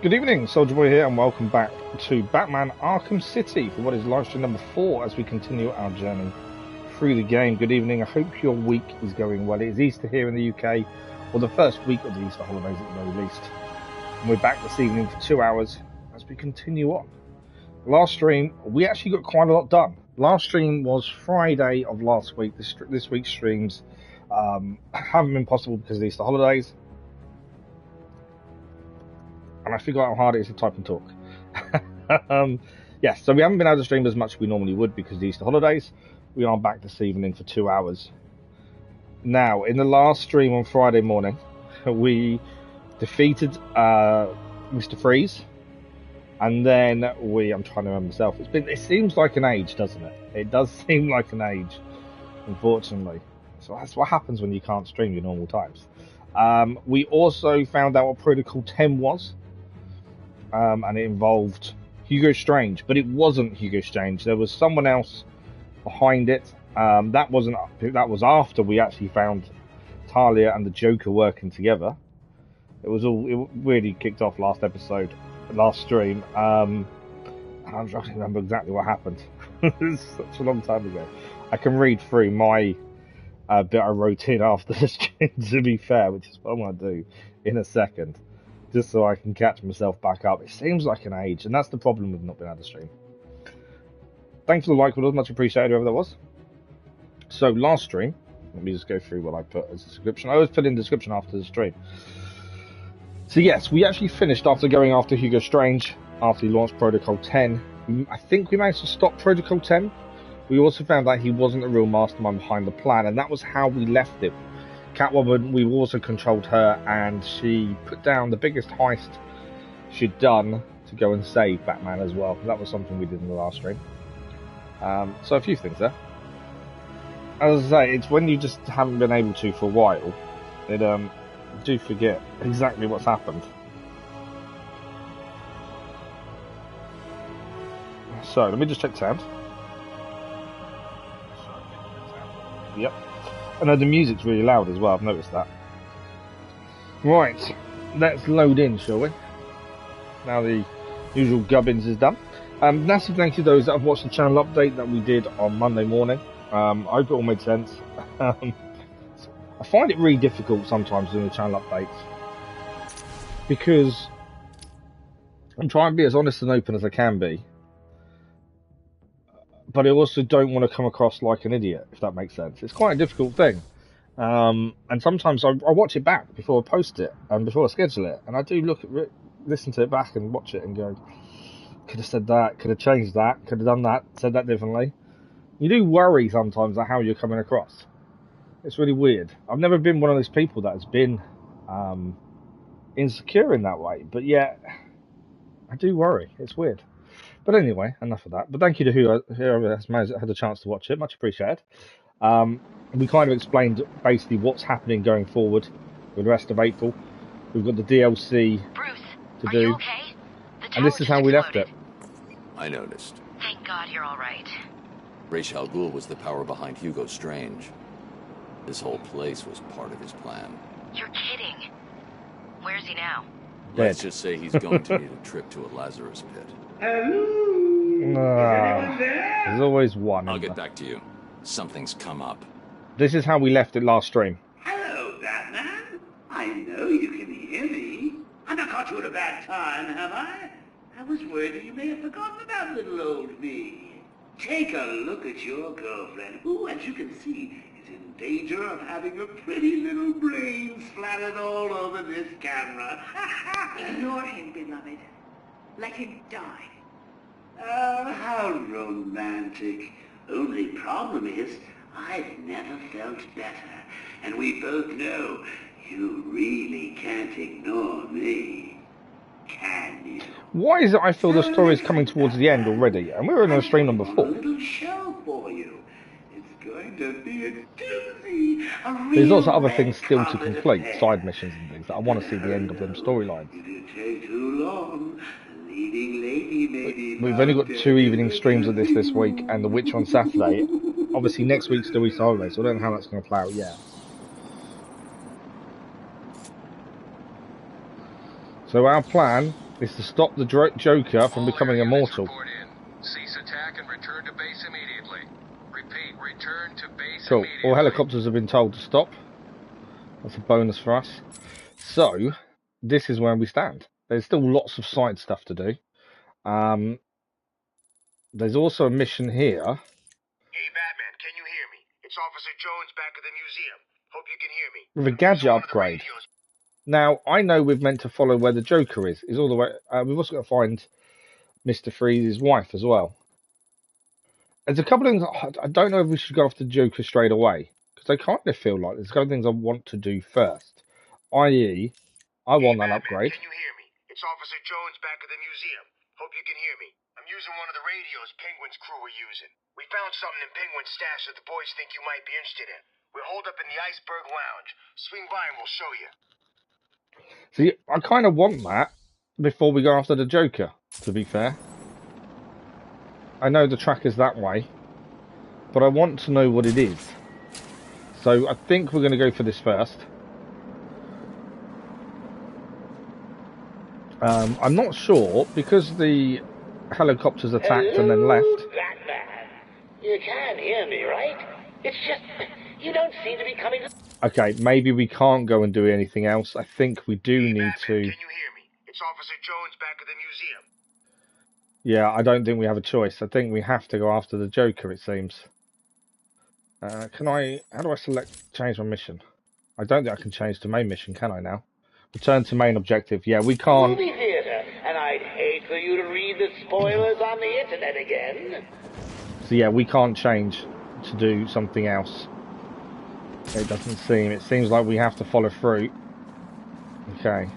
Good evening, Soldier Boy here, and welcome back to Batman Arkham City for what is live stream number 4 as we continue our journey through the game. Good evening, I hope your week is going well. It is Easter here in the UK, or the first week of the Easter holidays at the very least. And we're back this evening for 2 hours as we continue on. Last stream, we actually got quite a lot done. Last stream was Friday of last week. This week's streams haven't been possible because of the Easter holidays. And I forgot how hard it is to type and talk. Yes, so we haven't been able to stream as much as we normally would because of the Easter holidays. We are back this evening for 2 hours. Now, in the last stream on Friday morning, we defeated Mr. Freeze. And then I'm trying to remember myself. It seems like an age, doesn't it? It does seem like an age, unfortunately. So that's what happens when you can't stream your normal times. We also found out what Protocol 10 was. And it involved Hugo Strange, but it wasn't Hugo Strange. There was someone else behind it. That was after we actually found Talia and the Joker working together. It really kicked off last stream. And I'm trying to remember exactly what happened. It's such a long time ago. I can read through my bit I wrote in after the stream, to be fair, which is what I'm going to do in a second, just so I can catch myself back up. It seems like an age, and that's the problem with not being able to stream. Thanks for the like, much appreciated, whoever that was. So last stream, let me just go through what I put as a description. I always put in the description after the stream. So yes, we actually finished after going after Hugo Strange, after he launched Protocol 10. I think we managed to stop Protocol 10. We also found out he wasn't the real mastermind behind the plan, and that was how we left him. Catwoman, we also controlled her, and she put down the biggest heist she'd done to go and save Batman as well. That was something we did in the last stream. So a few things there. As I say, it's when you just haven't been able to for a while, you do forget exactly what's happened. So let me just check sound. Yep. I know the music's really loud as well, I've noticed that. Right, let's load in, shall we? Now the usual gubbins is done. Massive thank you to those that have watched the channel update that we did on Monday morning. I hope it all made sense. I find it really difficult sometimes doing the channel updates, because I'm trying to be as honest and open as I can be, but I also don't want to come across like an idiot, if that makes sense. It's quite a difficult thing. And sometimes I watch it back before I post it and before I schedule it, and I do listen to it back and watch it and go, could have said that, could have changed that, could have done that, said that differently. You do worry sometimes at how you're coming across. It's really weird. I've never been one of those people that has been insecure in that way, but yet I do worry. It's weird. But anyway, enough of that. But thank you to whoever has had a chance to watch it. Much appreciated. We kind of explained basically what's happening going forward with the rest of April. We've got the DLC to do. You okay? And this is how we left it. I noticed. Thank God you're all right. Ra's al Ghul was the power behind Hugo Strange. This whole place was part of his plan. You're kidding. Where's he now? Dead. Let's just say he's going to need a trip to a Lazarus pit. Hello? There's always one. I'll get back to you. Something's come up. This is how we left it last stream. Hello, Batman. I know you can hear me. I've not caught you at a bad time, have I? I was worried that you may have forgotten about little old me. Take a look at your girlfriend, who, as you can see, is in danger of having her pretty little brain splattered all over this camera. Ignore him, beloved. Let him die. Oh, how romantic. Only problem is, I've never felt better. And we both know you really can't ignore me. Can you? Why is it I feel the story is coming towards the end already? And we were in a stream number 4. A little show for you. It's going to be a doozy. There's lots of other things still to complete, side missions and things, that I want to see the end of them storylines. It'll take too long. Leading lady maybe. We've only got 2 evening streams of this week, and The Witch on Saturday. Obviously next week's the Easter holiday, so I don't know how that's going to play out yet. So our plan is to stop the Joker from becoming immortal. Cease attack and return to base immediately. Repeat, return to base Cool. immediately. All helicopters have been told to stop. That's a bonus for us. So, this is where we stand. There's still lots of side stuff to do. There's also a mission here. Hey, Batman, can you hear me? It's Officer Jones back at the museum. Hope you can hear me. With a gadget upgrade. Now, I know we've meant to follow where the Joker is. He's all the way... we've also got to find Mr. Freeze's wife as well. There's a couple of things... I don't know if we should go after Joker straight away. Because I kind of feel like there's a couple of things I want to do first. I.e., I want that upgrade. Can you hear me? It's Officer Jones back at the museum. Hope you can hear me. I'm using one of the radios Penguin's crew are using. We found something in Penguin's stash that the boys think you might be interested in. We're holed up in the Iceberg Lounge. Swing by and we'll show you. See, I kind of want that before we go after the Joker, to be fair. I know the track is that way, but I want to know what it is. So I think we're going to go for this first. I'm not sure, because the helicopters attacked and then left. Batman. You can't hear me, right? It's just, you don't seem to be coming... Okay, maybe we can't go and do anything else. I think we do need Batman, to... Can you hear me? It's Officer Jones back at the museum. Yeah, I don't think we have a choice. I think we have to go after the Joker, it seems. Can I... How do I change my mission? I don't think I can change to main mission, can I now? Return to main objective. Yeah, we can't... Movie theater, and I'd hate for you to read the spoilers on the internet again. So yeah, we can't change to do something else. It doesn't seem. It seems like we have to follow through. Okay.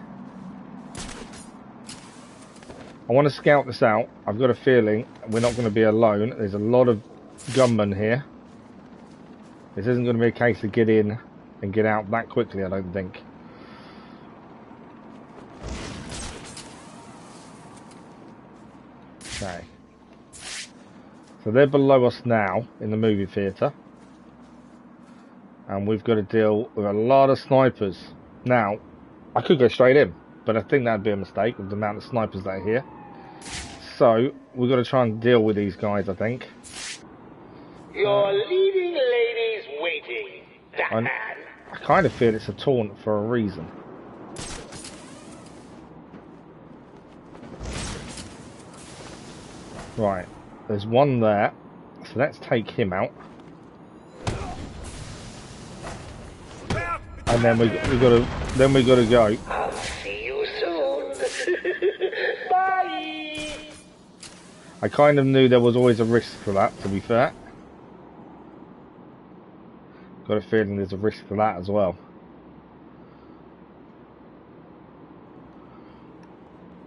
I want to scout this out. I've got a feeling we're not going to be alone. There's a lot of gunmen here. This isn't going to be a case of get in and get out that quickly, I don't think. Okay. So they're below us now in the movie theatre. And we've got to deal with a lot of snipers. Now, I could go straight in, but I think that'd be a mistake with the amount of snipers that are here. So, we've got to try and deal with these guys, I think. You're leaving ladies waiting, Batman. I kind of feel it's a taunt for a reason. Right, there's one there, so let's take him out. And then we got to go. I'll see you soon. Bye. I kind of knew there was always a risk for that, to be fair. Got a feeling there's a risk for that as well.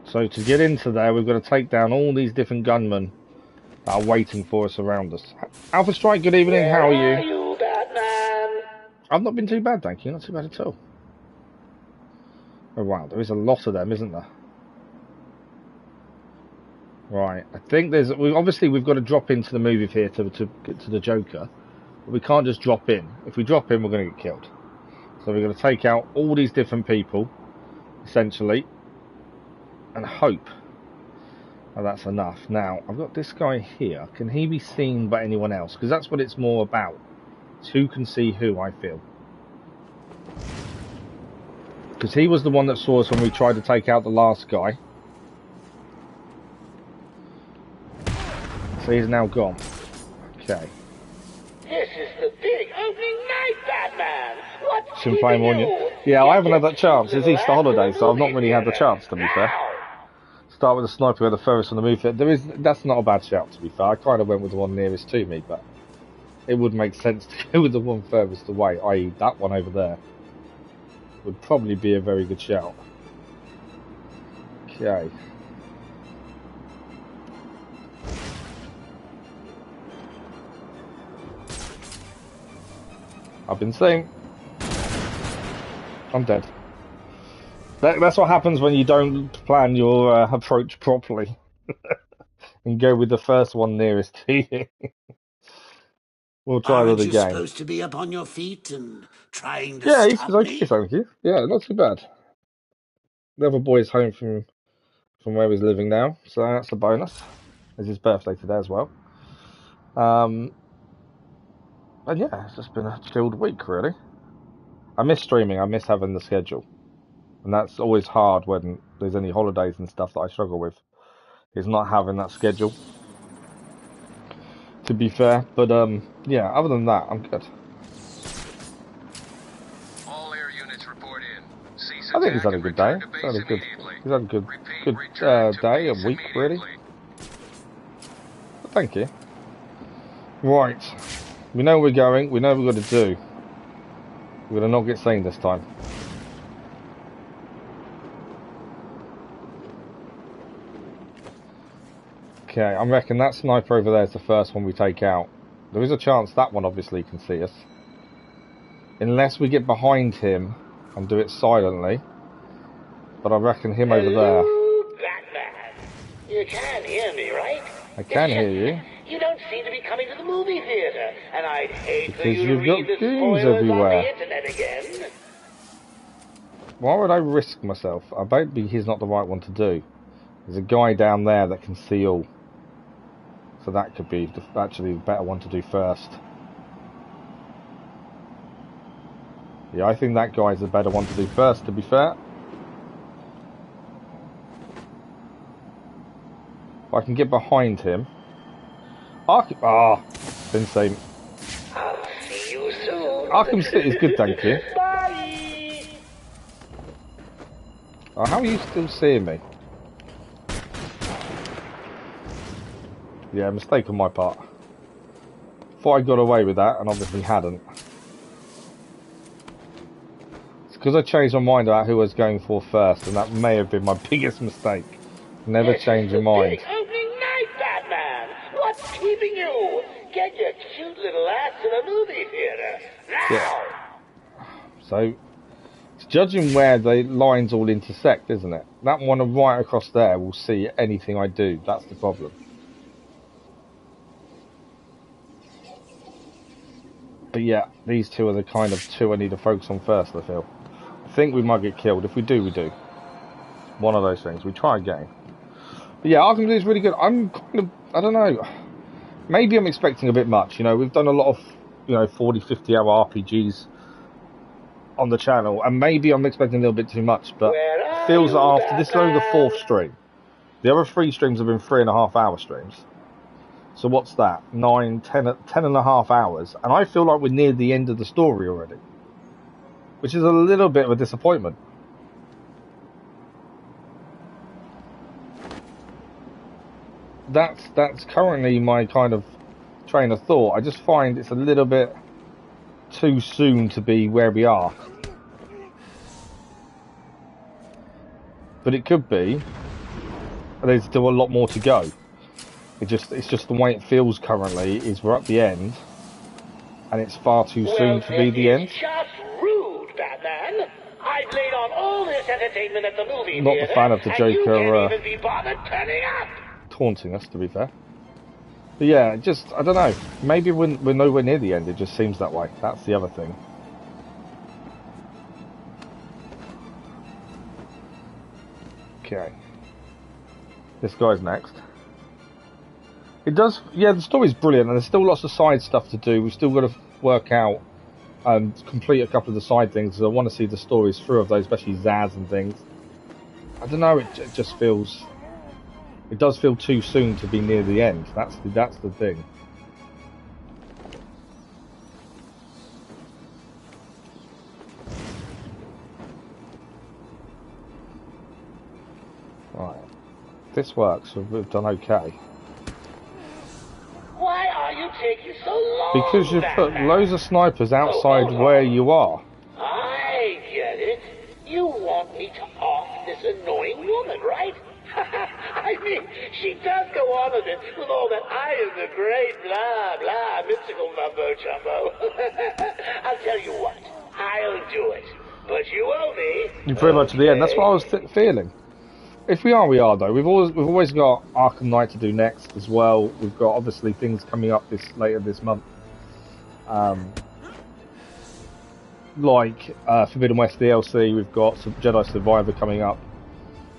So to get into there, we've got to take down all these different gunmen that are waiting for us around us. Alpha Strike, good evening. How are you? Where are you, Batman? I've not been too bad, thank you. Not too bad at all. Oh wow, there is a lot of them, isn't there? Right, I think there's... Obviously, we've got to drop into the movie theatre to get to the Joker. But we can't just drop in. If we drop in, we're going to get killed. So we're going to take out all these different people, essentially, and hope that that's enough. Now, I've got this guy here. Can he be seen by anyone else? Because that's what it's more about. It's who can see who, I feel. Because he was the one that saw us when we tried to take out the last guy. So he's now gone. Okay. This is the big opening night, Batman. What's Shouldn't play more on you. Yeah, I haven't had that chance. It's Easter holiday, so I've not really had the chance, to be fair. Start with the sniper who had the furthest from the movie. That's not a bad shout, to be fair. I kind of went with the one nearest to me, but it would make sense to go with the one furthest away, i.e. that one over there. Would probably be a very good shout. Okay. I've been seen. I'm dead. That's what happens when you don't plan your approach properly. And go with the first one nearest to you. We'll try that again. Aren't you supposed to be up on your feet and trying to Yeah, he's stop okay, me? thank you. Yeah, not too bad. The other boy's home from from where he's living now, so that's a bonus. It's his birthday today as well. And yeah, it's just been a chilled week, really. I miss streaming, I miss having the schedule. And that's always hard when there's any holidays and stuff that I struggle with, is not having that schedule, to be fair. But yeah, other than that, I'm good. All air units report in. Cease I think he's attack had a and good day. return to base immediately. He's had a good Repeat, return to day, a base week, really. immediately. Thank you. Right, we know where we're going. We know what we've got to do. We're gonna not get seen this time. Okay, I reckon that sniper over there is the first one we take out. There is a chance that one obviously can see us. Unless we get behind him and do it silently. But I reckon him over there. Batman. You can hear me, right? I can hear you. You don't seem to be coming to the movie theater, and I'd hate for Because you to you've got read the goons spoilers everywhere. on the internet again. Why would I risk myself? I bet he's not the right one to do. There's a guy down there that can see all. So that could be actually the better one to do first. Yeah, I think that guy's the better one to do first, to be fair. If I can get behind him. Didn't see him. I'll see you soon. Arkham City is good, thank you. Bye. Oh, how are you still seeing me? Yeah, mistake on my part. Thought I got away with that, and obviously hadn't. It's because I changed my mind about who I was going for first, and that may have been my biggest mistake. Never change your mind. Big opening night, Batman. What's keeping you? Get your cute little ass to the movie theater now. Yeah. So, it's judging where the lines all intersect, isn't it? That one right across there will see anything I do. That's the problem. But yeah, these two are the kind of two I need to focus on first, I feel. I think we might get killed. If we do, we do. One of those things. We try again. But yeah, Arkham City is really good. I'm kind of, I don't know. Maybe I'm expecting a bit much. You know, we've done a lot of, 40, 50 hour RPGs on the channel. And maybe I'm expecting a little bit too much. But it feels that after, this is only the 4th stream. The other 3 streams have been 3.5 hour streams. So what's that? 9, 10 and a half hours. And I feel like we're near the end of the story already. Which is a little bit of a disappointment. That's currently my kind of train of thought. I just find it's a little bit too soon to be where we are. But it could be. There's still a lot more to go. It's just the way it feels currently is we're at the end, and it's far too soon to be the end. Just rude, Batman. I've laid on all this entertainment at the movie Not theater, the fan of the and you Joker can't even be bothered turning up. Taunting us, to be fair. But yeah, just I don't know. Maybe we're nowhere near the end. It just seems that way. That's the other thing. Okay. This guy's next. It does, yeah, the story's brilliant, and there's still lots of side stuff to do. We've still got to work out and complete a couple of the side things, because I want to see the stories through of those, especially Zaz and things. I don't know, it just feels... It does feel too soon to be near the end. That's the thing. Right. This works, we've done okay. Why are you taking so long? Because you've put Batman? loads of snipers outside where you are. I get it. You want me to off this annoying woman, right? I mean, she does go on a bit with all that I am the great blah blah mystical mumbo jumbo. I'll tell you what, I'll do it. But you owe me. You're pretty much at the end. That's what I was feeling. If we are, we are though. We've always got Arkham Knight to do next as well. We've got obviously things coming up later this month, like Forbidden West DLC. We've got some Jedi Survivor coming up.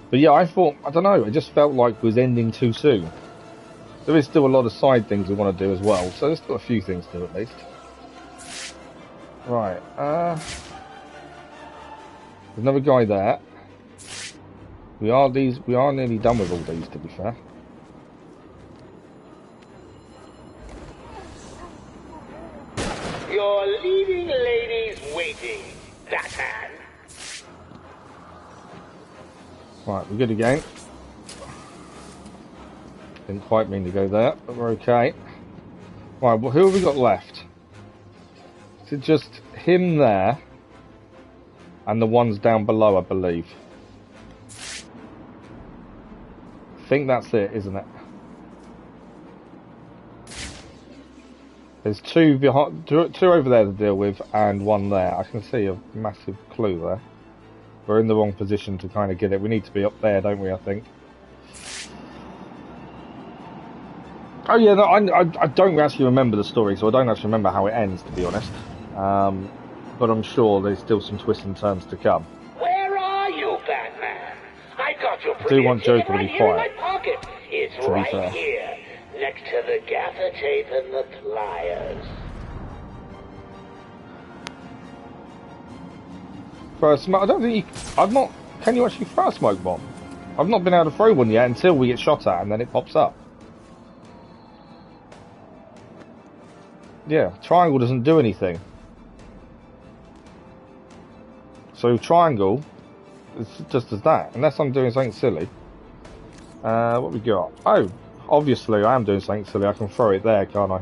But yeah, I thought, I don't know, it just felt like it was ending too soon. There is still a lot of side things we want to do as well, so there's still a few things to do at least. Right, there's another guy there. We are nearly done with all these, to be fair. You're leaving ladies waiting, Batman. Right, we're good again. Didn't quite mean to go there, but we're okay. Right, well, who have we got left? Is it just him there? And the ones down below, I believe. I think that's it, isn't it? There's two over there to deal with, and one there. I can see a massive clue there. We're in the wrong position to kind of get it. We need to be up there, don't we, I think? Oh yeah, no, I don't actually remember the story, so I don't actually remember how it ends, to be honest. But I'm sure there's still some twists and turns to come. Where are you, Batman? I got your I do want Joker to be quiet. It's to be right fair. here, next to the gaffer tape and the pliers. Throw a smoke. I don't think I've not. Can you actually throw a smoke bomb? I've not been able to throw one yet until we get shot at, and then it pops up. Yeah, triangle doesn't do anything. So triangle, it's just as that, unless I'm doing something silly. What we got? Oh, obviously I am doing something silly. I can throw it there, can't I?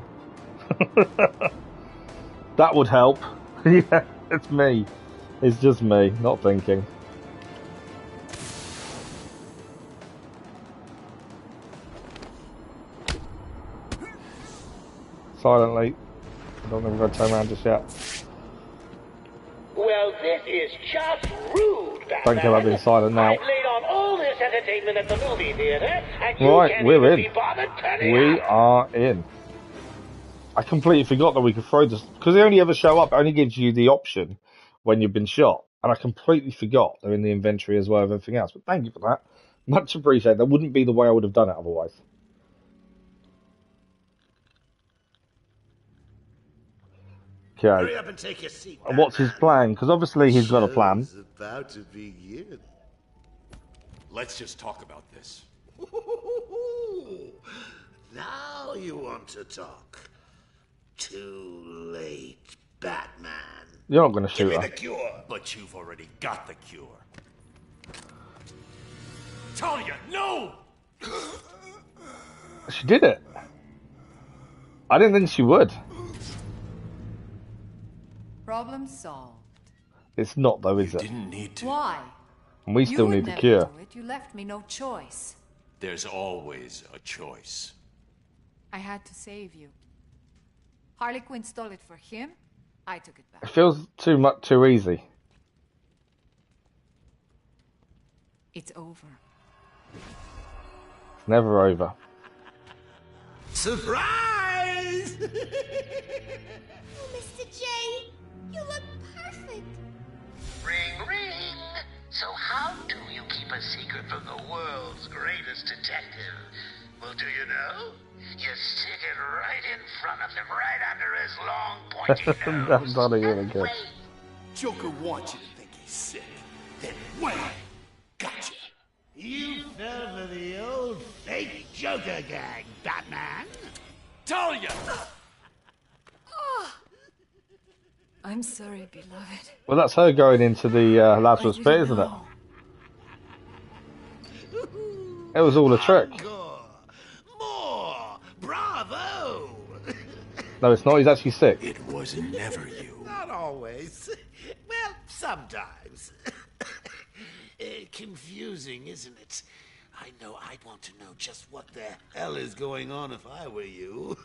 That would help. Yeah, it's me. It's just me, not thinking. Silently. I don't know if I've turn around just yet. Well, this is just rude, Batman. Don't care about being silent now. I've laid on all this entertainment at the movie theater, and you Right, can't we're even in. be bothered turning We up. are in. I completely forgot that we could throw this, because they only ever show up, it only gives you the option when you've been shot. And I completely forgot they're in the inventory as well as everything else. But thank you for that. Much appreciated. That wouldn't be the way I would have done it otherwise. Okay. Hurry up and take your seat. And what's his plan? Because obviously he's got a plan. Show's about to begin. Let's just talk about this. Now you want to talk. Too late, Batman. You're not going to Give shoot me her. the cure. But you've already got the cure. Talia, no! She did it. I didn't think she would. Problem solved. It's not though, is it? Didn't need to. Why? And we still you need would the never cure. do it. You left me no choice. There's always a choice. I had to save you. Harley Quinn stole it for him. I took it It back. feels too easy. It's over. It's never over. Surprise! Oh, Mr. J, you look perfect. Ring, ring. So how do you keep a secret from the world's greatest detective? Well, do you know? You stick it right in front of him, right under his long, pointy nose. That's not even good. Joker wants you to think he's sick. Then wham! Gotcha. You fell for the old fake Joker gag, Batman. Talia! I'm sorry, beloved. Well, that's her going into the Lazarus pit, isn't it? It was all a trick. Encore. More. Bravo. No, it's not. He's actually sick. It was never you. Not always. Well, sometimes. Confusing, isn't it? I know I'd want to know just what the hell is going on if I were you.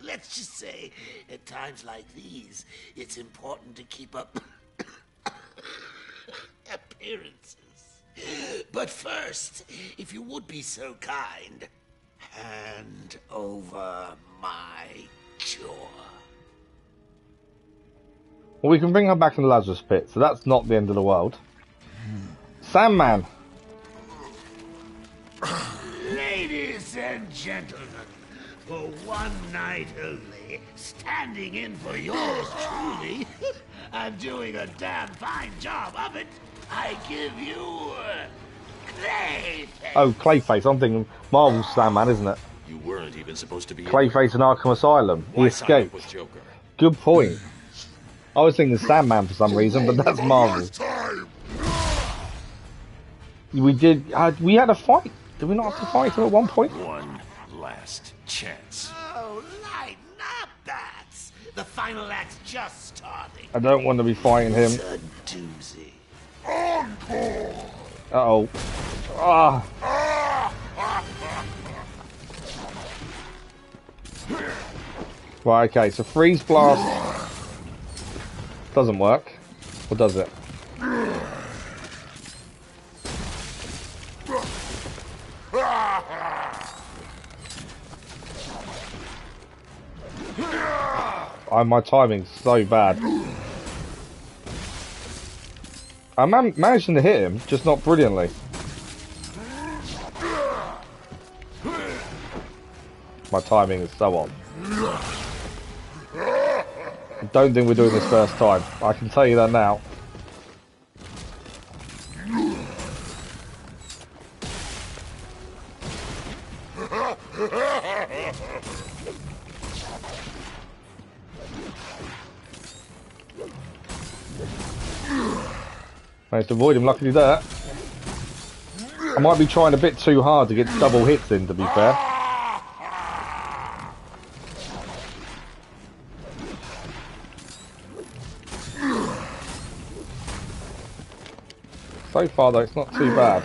Let's just say, at times like these, it's important to keep up appearances. But first, if you would be so kind, hand over my cure. Well, we can bring her back in the Lazarus pit, so that's not the end of the world. Sandman. Ladies and gentlemen, for one night only, standing in for yours truly, and doing a damn fine job of it, I give you Clayface. Oh, Clayface. I'm thinking Marvel's Sandman, isn't it? You weren't even supposed to be Clayface in Arkham Asylum. He Why sign up escaped. with Joker? Good point. I was thinking Sandman for some reason, but that's Marvel. We did. We had a fight. Did we not have to fight him at one point? One last chance. Oh, lighten up, Bats. The final act's just starting. I don't want to be fighting him. It's a doozy. Uh-oh. Ah. Right, okay, so freeze blast doesn't work. Or does it? My timing's so bad. I'm managing to hit him, just not brilliantly. My timing is so on. I don't think we're doing this first time. I can tell you that now. Managed to avoid him, luckily there. I might be trying a bit too hard to get double hits in, to be fair. So far though, it's not too bad.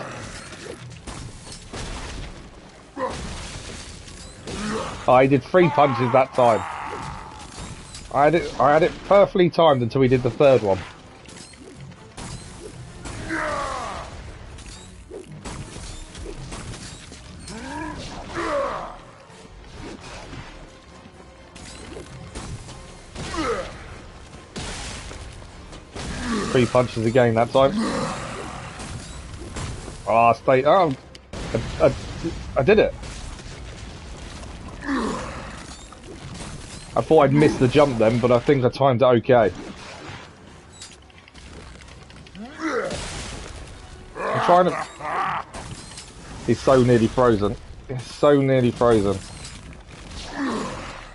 I did 3 punches that time. I had it perfectly timed until we did the third one. Three punches again that time. Oh, I did it. I thought I'd missed the jump then, but I think I timed it okay. I'm trying to... He's so nearly frozen. He's so nearly frozen.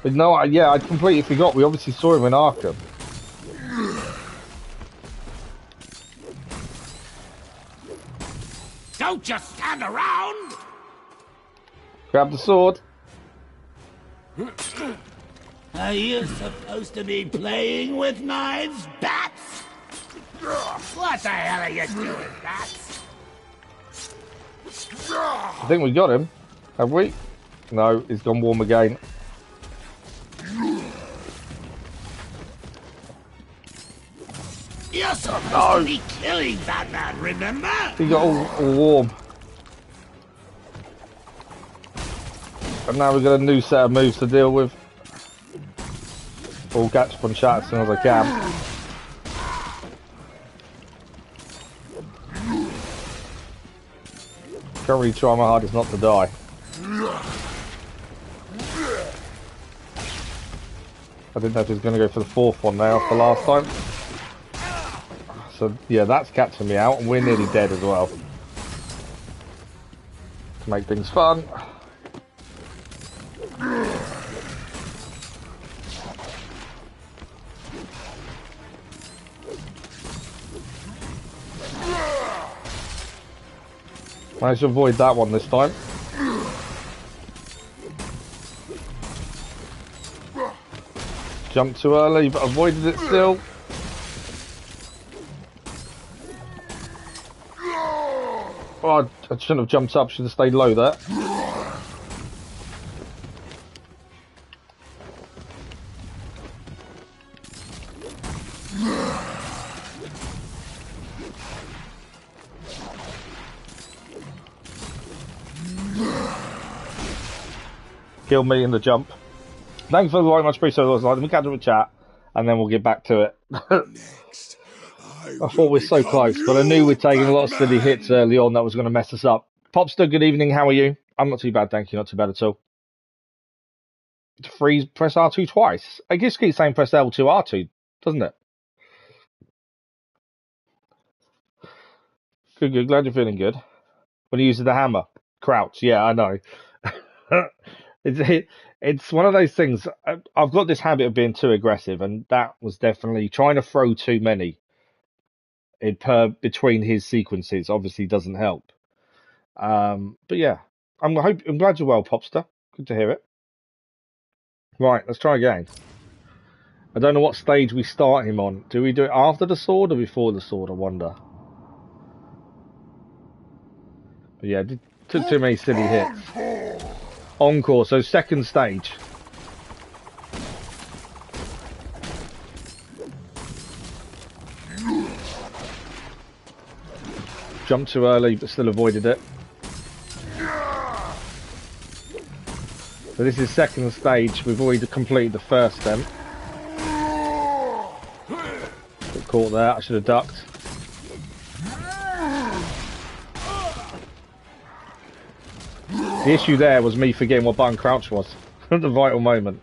But no, yeah, I completely forgot. We obviously saw him in Arkham. Don't just stand around! Grab the sword. Are you supposed to be playing with knives, Bats? What the hell are you doing, Bats? I think we got him. Have we? No, he's gone warm again. You're supposed to be killing Batman, remember? He got all warm. And now we've got a new set of moves to deal with. I'll catch one shot as soon as I can. Can't really try my hardest not to die. I didn't know if he was going to go for the fourth one now after last time. So yeah, that's catching me out, and we're nearly dead as well. To make things fun. Managed to avoid that one this time. Jumped too early, but avoided it still. Oh, I shouldn't have jumped up, should have stayed low there. Kill me in the jump. Thanks very much, appreciate it. We'll catch up with chat, and then we'll get back to it. Next, I thought we're so close, but I knew we'd taken a lot of steady hits early on that was going to mess us up. Popster, good evening. How are you? I'm not too bad, thank you. Not too bad at all. Freeze, press R2 twice. I just keep saying press L2, R2, doesn't it? Good, good. Glad you're feeling good. When you use the hammer. Crouch, yeah, I know. It's one of those things. I've got this habit of being too aggressive, and that was definitely trying to throw too many between his sequences. Obviously, doesn't help. But yeah, I'm glad you're well, Popster. Good to hear it. Right, let's try again. I don't know what stage we start him on. Do we do it after the sword or before the sword? I wonder. But yeah, took too many silly hits. Encore, so second stage. Jumped too early, but still avoided it. So this is second stage. We've already completed the first then. Got caught there. I should have ducked. The issue there was me forgetting what button crouch was at the vital moment.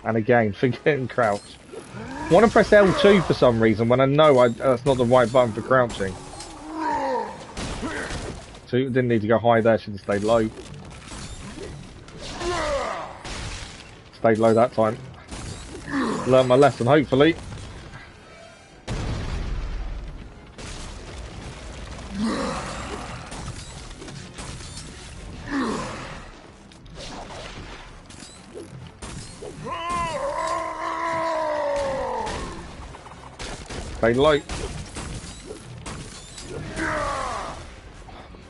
And again, forgetting crouch. I want to press L2 for some reason when I know that's not the right button for crouching. So didn't need to go high there, should have stayed low. Stayed low that time. Learned my lesson, hopefully. Stay low.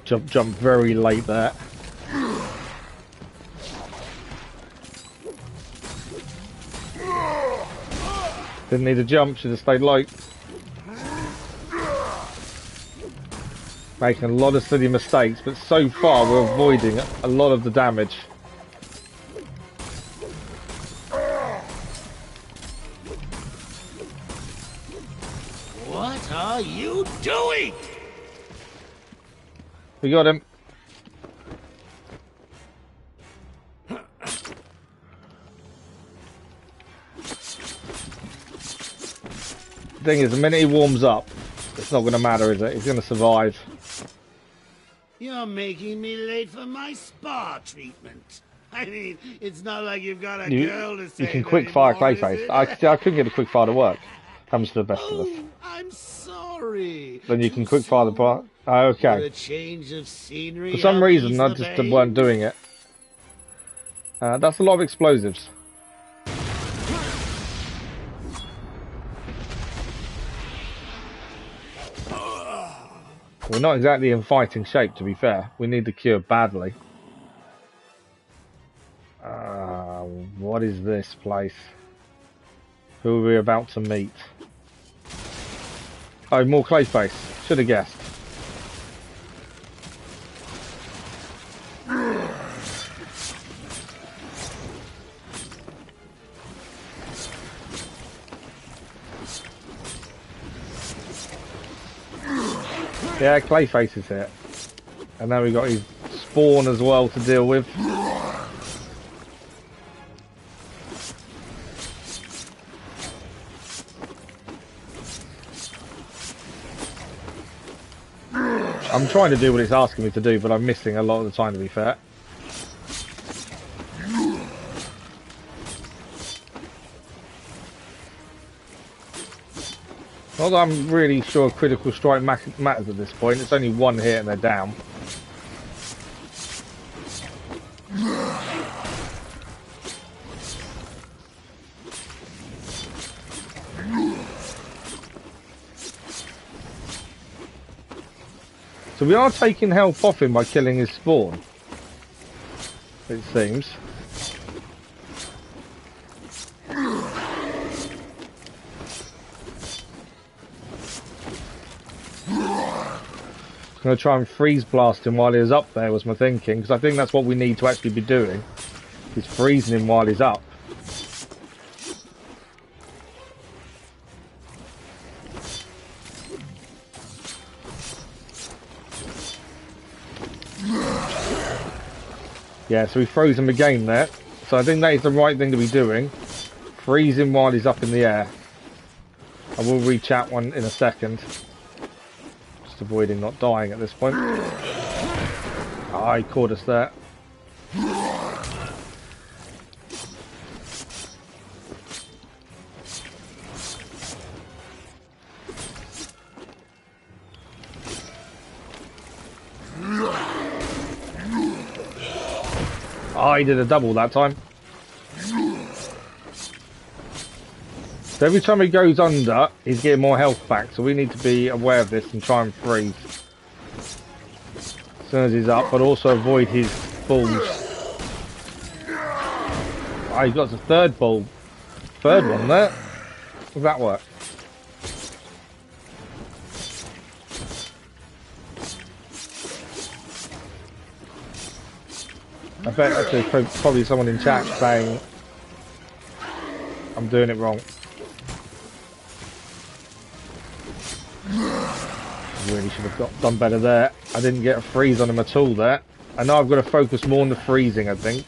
Jump very late there. Didn't need a jump, should have stayed low. Making a lot of silly mistakes, but so far we're avoiding a lot of the damage. What are you doing? We got him. Thing is, the minute he warms up, it's not going to matter, is it? He's going to survive. You're making me late for my spa treatment. I mean, it's not like you've got a girl to save. You can quick fire Clayface. I couldn't get a quick fire to work. Happens to the best of us. I'm sorry. Then you can quick fire the part. Oh, okay. A change of scenery. For some reason, I just weren't doing it. That's a lot of explosives. We're not exactly in fighting shape, to be fair. We need the cure badly. What is this place? Who are we about to meet? Oh, more Clayface. Should have guessed. Yeah, Clayface is here. And now we've got his spawn as well to deal with. I'm trying to do what it's asking me to do, but I'm missing a lot of the time, to be fair. Not that I'm really sure critical strike matters at this point. It's only one hit and they're down. So we are taking health off him by killing his spawn, it seems. going to try and freeze blast him while he was up there, was my thinking, because I think that's what we need to actually be doing, is freezing him while he's up. Yeah, so we froze him again there. So I think that is the right thing to be doing. Freeze him while he's up in the air. I will re-chat one in a second. Just avoiding not dying at this point. Ah, he caught us there. Oh, he did a double that time. So every time he goes under, he's getting more health back, so we need to be aware of this and try and freeze as soon as he's up, but also avoid his balls. Oh, he got the third ball. Third one there. Does that work? I bet actually probably someone in chat saying I'm doing it wrong. I really should have done better there. I didn't get a freeze on him at all there. I know I've got to focus more on the freezing, I think.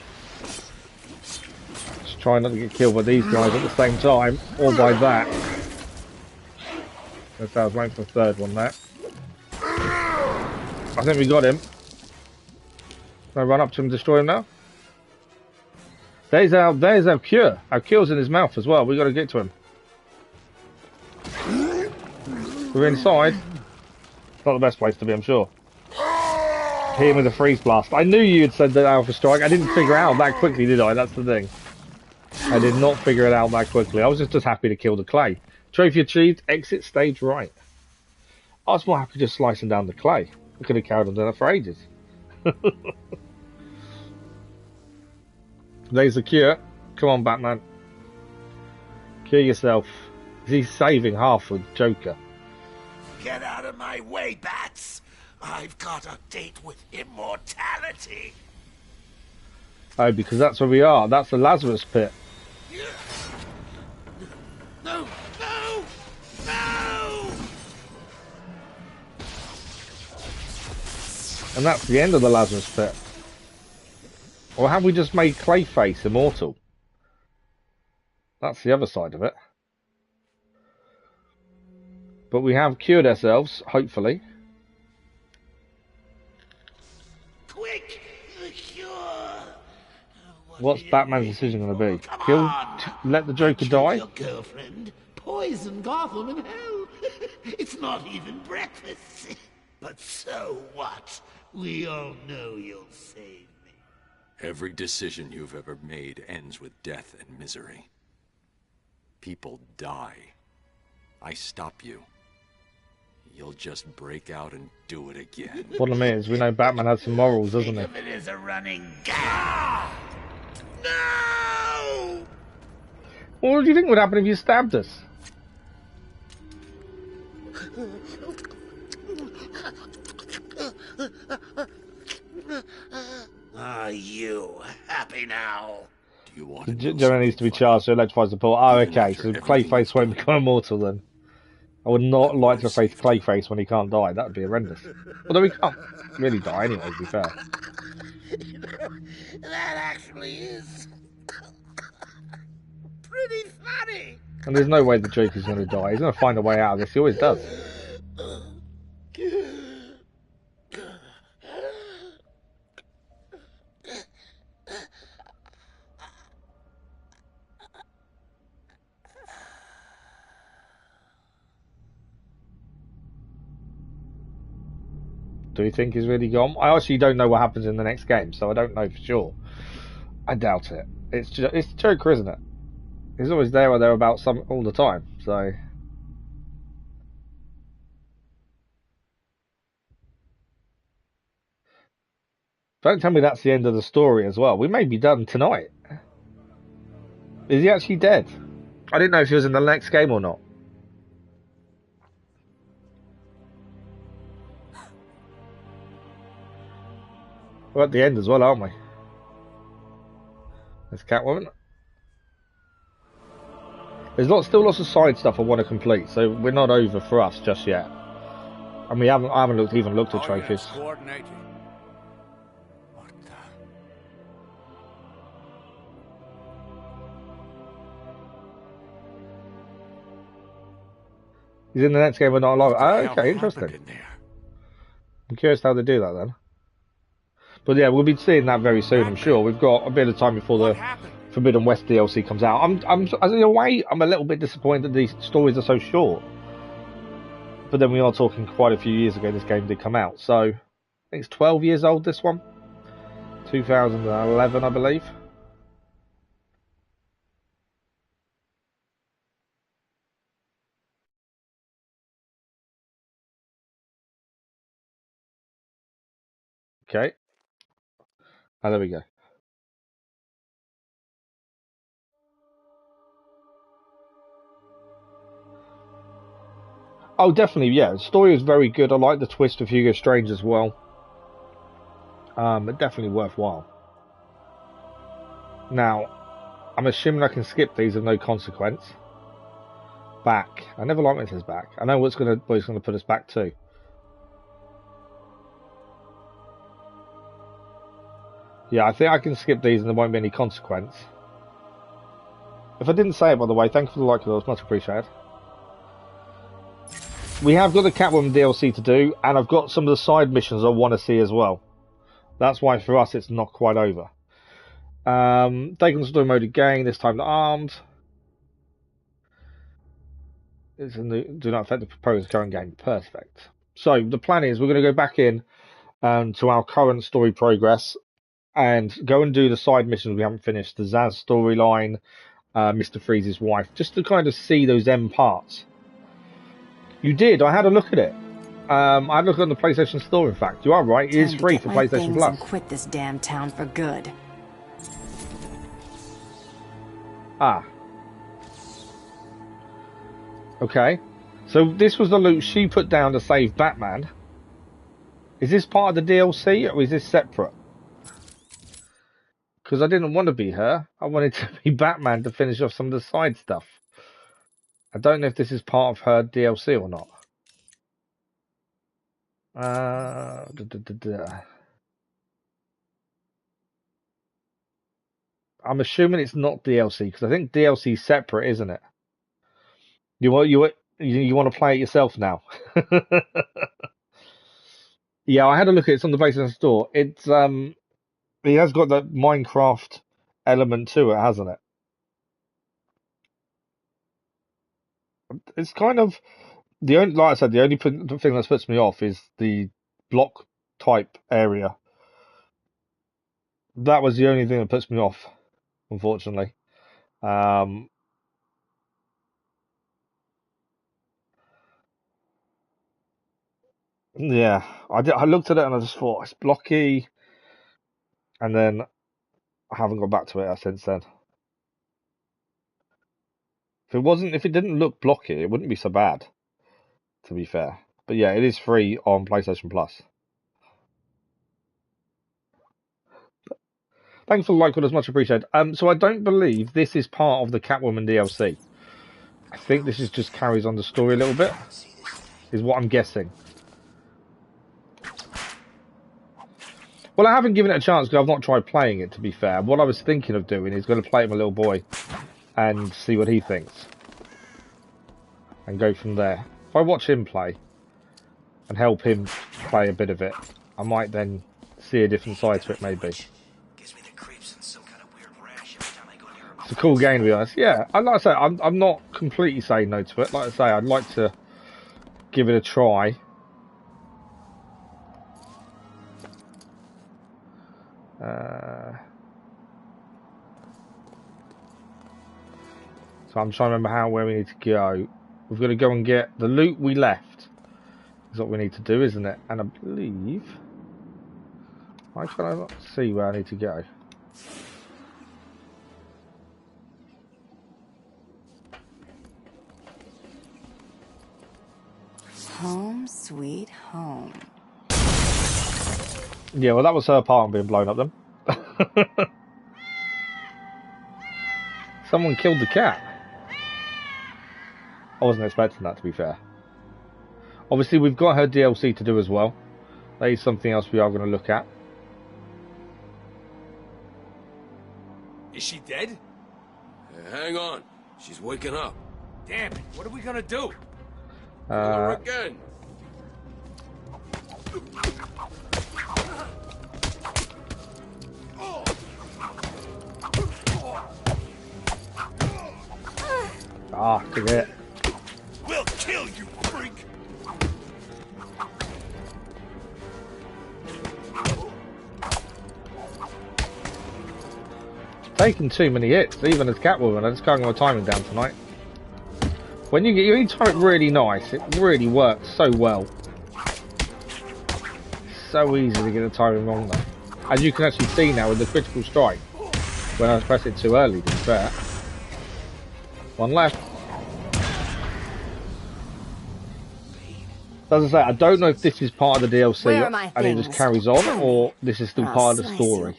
Just trying not to get killed by these guys at the same time, or by that. That's how I was waiting for the third one there. I think we got him. Can I run up to him and destroy him now? There's our cure. Our cure's in his mouth as well. We got to get to him. We're inside. It's not the best place to be, I'm sure. Hit him with a freeze blast. I knew you had said that Alpha Strike. I didn't figure it out that quickly, did I? That's the thing. I did not figure it out that quickly. I was just happy to kill the clay. Trophy achieved. Exit stage right. I was more happy just slicing down the clay. I could have carried on doing that for ages. There's the cure. Come on, Batman. Cure yourself. He's saving half with Joker. Get out of my way, Bats! I've got a date with immortality! Oh, because that's where we are. That's the Lazarus pit. No! No! No! And that's the end of the Lazarus pit. Or have we just made Clayface immortal? That's the other side of it. But we have cured ourselves, hopefully. Quick! The cure! What's Batman's decision going to be? Kill? Let the Joker die? Your girlfriend, poison Gotham and hell. It's not even breakfast. But so what? We all know you'll save me. Every decision you've ever made ends with death and misery. People die. I stop you. You'll just break out and do it again. Problem is, we know Batman has some morals, doesn't he? Think of it as a running gag. No! What do you think would happen if you stabbed us? Are you happy now? Do you want Jonah needs to be charged, so electrifies the pool. Oh, okay, so Clayface won't become immortal then. I would not like to face Clayface when he can't die. That would be horrendous. Although he can't really die anyway, to be fair. You know, that actually is pretty funny. And there's no way the Joker's going to die. He's going to find a way out of this. He always does. Do you think he's really gone? I actually don't know what happens in the next game, so I don't know for sure. I doubt it. It's Joker, isn't it? He's always there or thereabouts all the time, so... Don't tell me that's the end of the story as well. We may be done tonight. Is he actually dead? I didn't know if he was in the next game or not. We're at the end as well, aren't we? There's Catwoman. There's still lots of side stuff I want to complete, so we're not over for us just yet. And I haven't even looked at trophies. He's in the next game, but not alive. Oh, okay, interesting. I'm curious how they do that then. But yeah, we'll be seeing that very soon, I'm sure. We've got a bit of time before the Forbidden West DLC comes out. As in a way, I'm a little bit disappointed that these stories are so short. But then we are talking quite a few years ago this game did come out. So, I think it's 12 years old, this one. 2011, I believe. Okay. Oh, there we go. Oh, definitely, yeah. The story is very good. I like the twist of Hugo Strange as well. Definitely worthwhile. Now, I'm assuming I can skip these of no consequence. Back. I never like when it says back. I know what's gonna put us back to. Yeah, I think I can skip these and there won't be any consequence. If I didn't say it, by the way, thank you for the like, those, much appreciated. We have got the Catwoman DLC to do, and I've got some of the side missions I want to see as well. That's why for us it's not quite over. Take on story mode again, this time armed. It's in the do not affect the proposed current game. Perfect. So the plan is we're going to go back in to our current story progress and go and do the side missions we haven't finished. The Zaz storyline, Mr. Freeze's wife, just to kind of see those end parts. You did. I had a look at it. I had a look on the PlayStation Store. In fact, you are right. It is free for PlayStation Plus. And quit this damn town for good. Ah. Okay. So this was the loot she put down to save Batman. Is this part of the DLC or is this separate? Because I didn't want to be her. I wanted to be Batman to finish off some of the side stuff. I don't know if this is part of her DLC or not. I'm assuming it's not DLC because I think DLC is separate, isn't it? You want to play it yourself now? Yeah, I had a look at it. It's on the PlayStation Store. It has got that Minecraft element to it, hasn't it? It's kind of like I said, the only thing that puts me off is the block type area. That was the only thing that puts me off, unfortunately. Yeah, I looked at it and I just thought it's blocky, and then I haven't gone back to it since then. If it didn't look blocky, it wouldn't be so bad, to be fair. But yeah, it is free on PlayStation Plus. Thanks for the like, it's much appreciated. So I don't believe this is part of the Catwoman DLC. I think this is just carries on the story a little bit, is what I'm guessing. Well, I haven't given it a chance because I've not tried playing it, to be fair. What I was thinking of doing is going to play it with my little boy and see what he thinks. And go from there. If I watch him play and help him play a bit of it, I might then see a different side to it, maybe. It's a cool game, to be honest. Yeah, like I say, I'm not completely saying no to it. Like I say, I'd like to give it a try. So I'm trying to remember where we need to go. We've got to go and get the loot we left. Is what we need to do, isn't it? And I believe I cannot see where I need to go. Home sweet home. Yeah, well, that was her part being blown up then. Someone killed the cat. I wasn't expecting that, to be fair. Obviously, we've got her DLC to do as well. That is something else we are going to look at. Is she dead? Hang on. She's waking up. Damn it. What are we gonna do? Kill her again. Ah, took it. We'll kill you, freak! Taking too many hits, even as Catwoman. I just can't get my timing down tonight. When you get your time really nice, it really works so well. So easy to get the timing wrong though. As you can actually see now with the critical strike, when I press it too early, to be fair. One left. As I say, I don't know if this is part of the DLC and it just carries on, or this is still part of the story.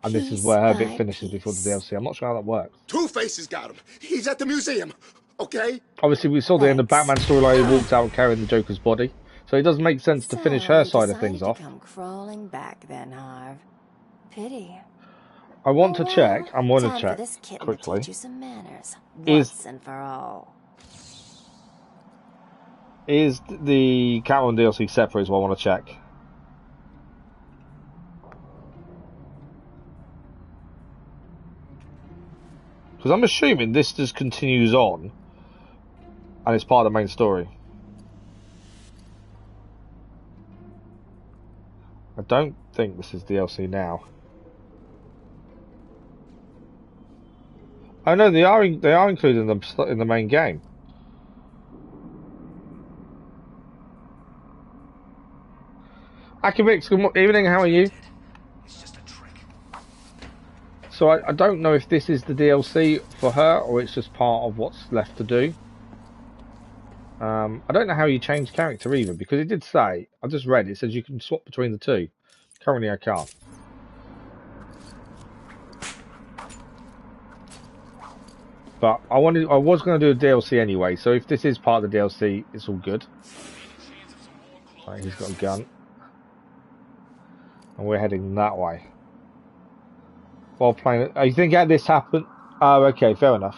And this is where her bit finishes before the DLC. I'm not sure how that works. Two-Face has got him. He's at the museum, okay? Obviously, we saw the end of Batman storyline. He walked out carrying the Joker's body. So it does make sense to finish her side of things off. Come crawling back then, Harv. Pity. I want to check. I'm going to check quickly. Is and for all. Is the Catwoman DLC separate is what I want to check. Because I'm assuming this just continues on and it's part of the main story. I don't think this is DLC now. Oh no, they are included in the main game. Akimix, good evening, how are you? So I don't know if this is the DLC for her or it's just part of what's left to do. I don't know how you change character either, because it did say, I just read, it says you can swap between the two. Currently I can't. But I was going to do a DLC anyway, so if this is part of the DLC, it's all good. Right, he's got a gun. And we're heading that way. While playing it. You think this happened? Oh, okay, fair enough.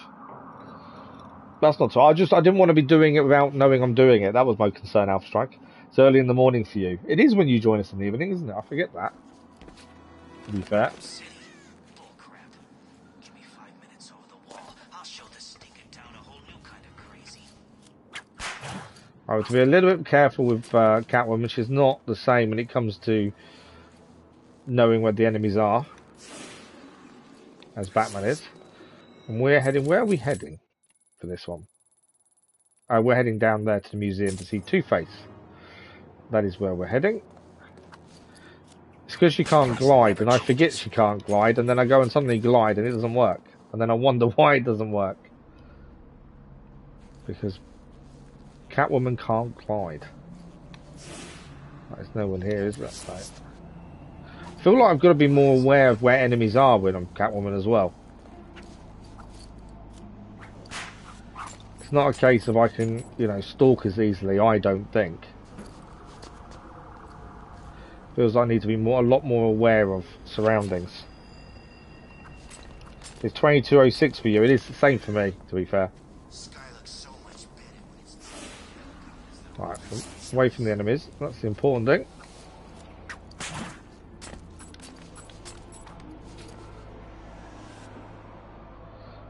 That's not so. I didn't want to be doing it without knowing I'm doing it. That was my concern, Alpha Strike. It's early in the morning for you. It is when you join us in the evening, isn't it? I forget that. To be fair. I have to be a little bit careful with Catwoman. She's not the same when it comes to knowing where the enemies are as Batman is. And we're heading, where are we heading for this one? We're heading down there to the museum to see Two-Face. That is where we're heading. It's because she can't glide, and I forget she can't glide, and then I go and suddenly glide and it doesn't work. And then I wonder why it doesn't work. Because Catwoman can't glide. There's no one here, is there? Right. I feel like I've got to be more aware of where enemies are when I'm Catwoman as well. It's not a case of I can, you know, stalk as easily, I don't think. Feels like I need to be a lot more aware of surroundings. It's 22:06 for you, it is the same for me, to be fair. Right, away from the enemies, that's the important thing.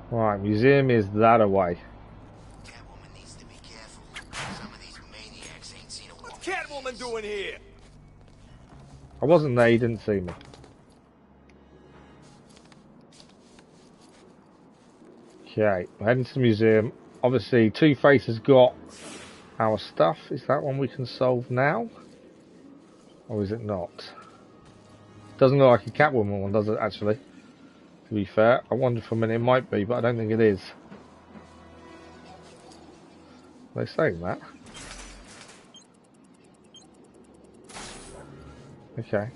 Right, museum is that away. Catwoman needs to be careful. Some of these maniacs ain't seen a What's Catwoman doing here? I wasn't there, he didn't see me. Okay, we're heading to the museum. Obviously, Two-Face has got our stuff. Is that one we can solve now? Or is it not? Doesn't look like a Catwoman one, does it, actually? To be fair, I wondered for a minute it might be, but I don't think it is. Are they saying that? Okay.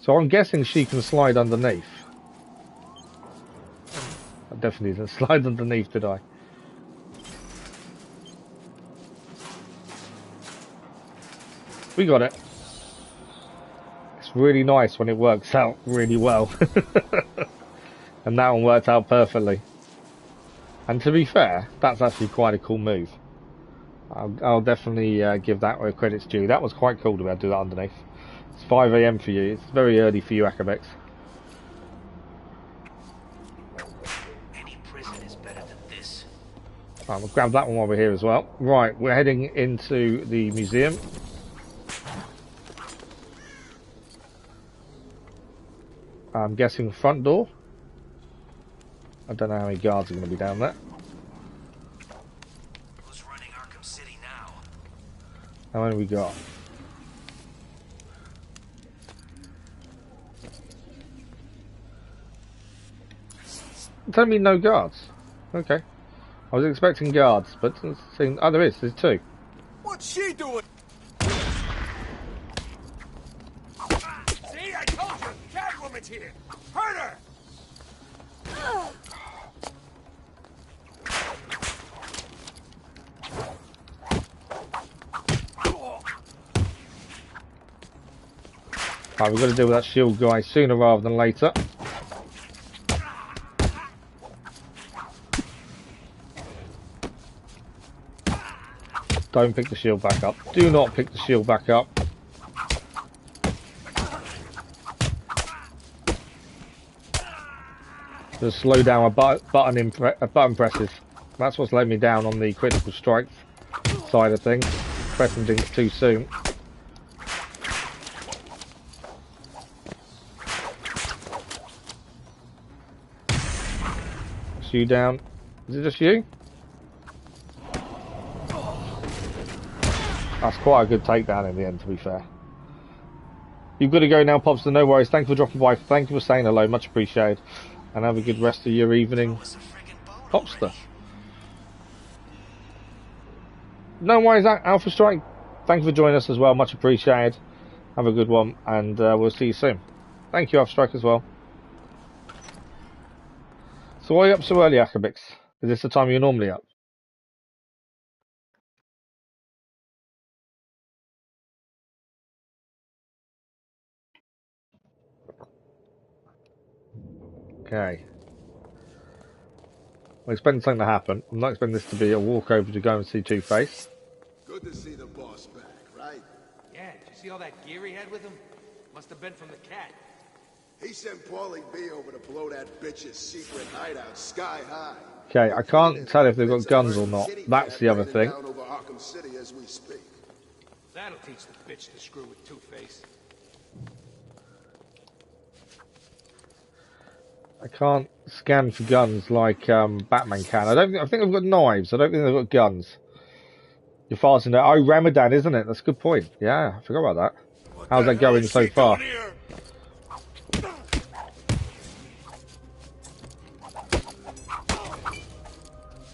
So I'm guessing she can slide underneath. I definitely didn't slide underneath, did I? We got it. It's really nice when it works out really well. And that one worked out perfectly. And to be fair, that's actually quite a cool move. I'll definitely give that where credit's due. That was quite cool to be able to do that underneath. It's 5 AM for you. It's very early for you, Akabex. Any prison is better than this. Right, we'll grab that one while we're here as well. Right, we're heading into the museum. I'm guessing front door. I don't know how many guards are going to be down there. Who's running Arkham City now? How many we got? Tell me no guards. Okay. I was expecting guards, but it seems... Oh, there is. There's 2. What's she doing? See, I told you, Catwoman's here. Hurt her. Right, we've got to deal with that shield guy sooner rather than later. Don't pick the shield back up. Do not pick the shield back up. Just slow down a button presses. That's what's let me down on the critical strikes side of things. Pressing things too soon. Is you down? Is it just you? That's quite a good takedown in the end, to be fair. You've got to go now, Popster. No worries. Thank you for dropping by. Thank you for saying hello. Much appreciated. And have a good rest of your evening, Popster. No worries, Alpha Strike. Thank you for joining us as well. Much appreciated. Have a good one, and we'll see you soon. Thank you, Alpha Strike, as well. So why are you up so early, Akabix? Is this the time you're normally up? Okay. I'm expecting something to happen. I'm not expecting this to be a walkover to go and see Two-Face. Good to see the boss back, right? Yeah, did you see all that gear he had with him? Must have been from the cat. He sent Paulie B over to blow that bitch's secret hideout sky high. Okay, I can't tell if they've got guns or not. That's the other thing. Down over Arkham City as we speak. That'll teach the bitch to screw with Two-Face. I can't scan for guns like Batman can. I think they've got knives. I don't think they've got guns. You're fasting there. Oh, Ramadan, isn't it? That's a good point. Yeah, I forgot about that. How's that going so far?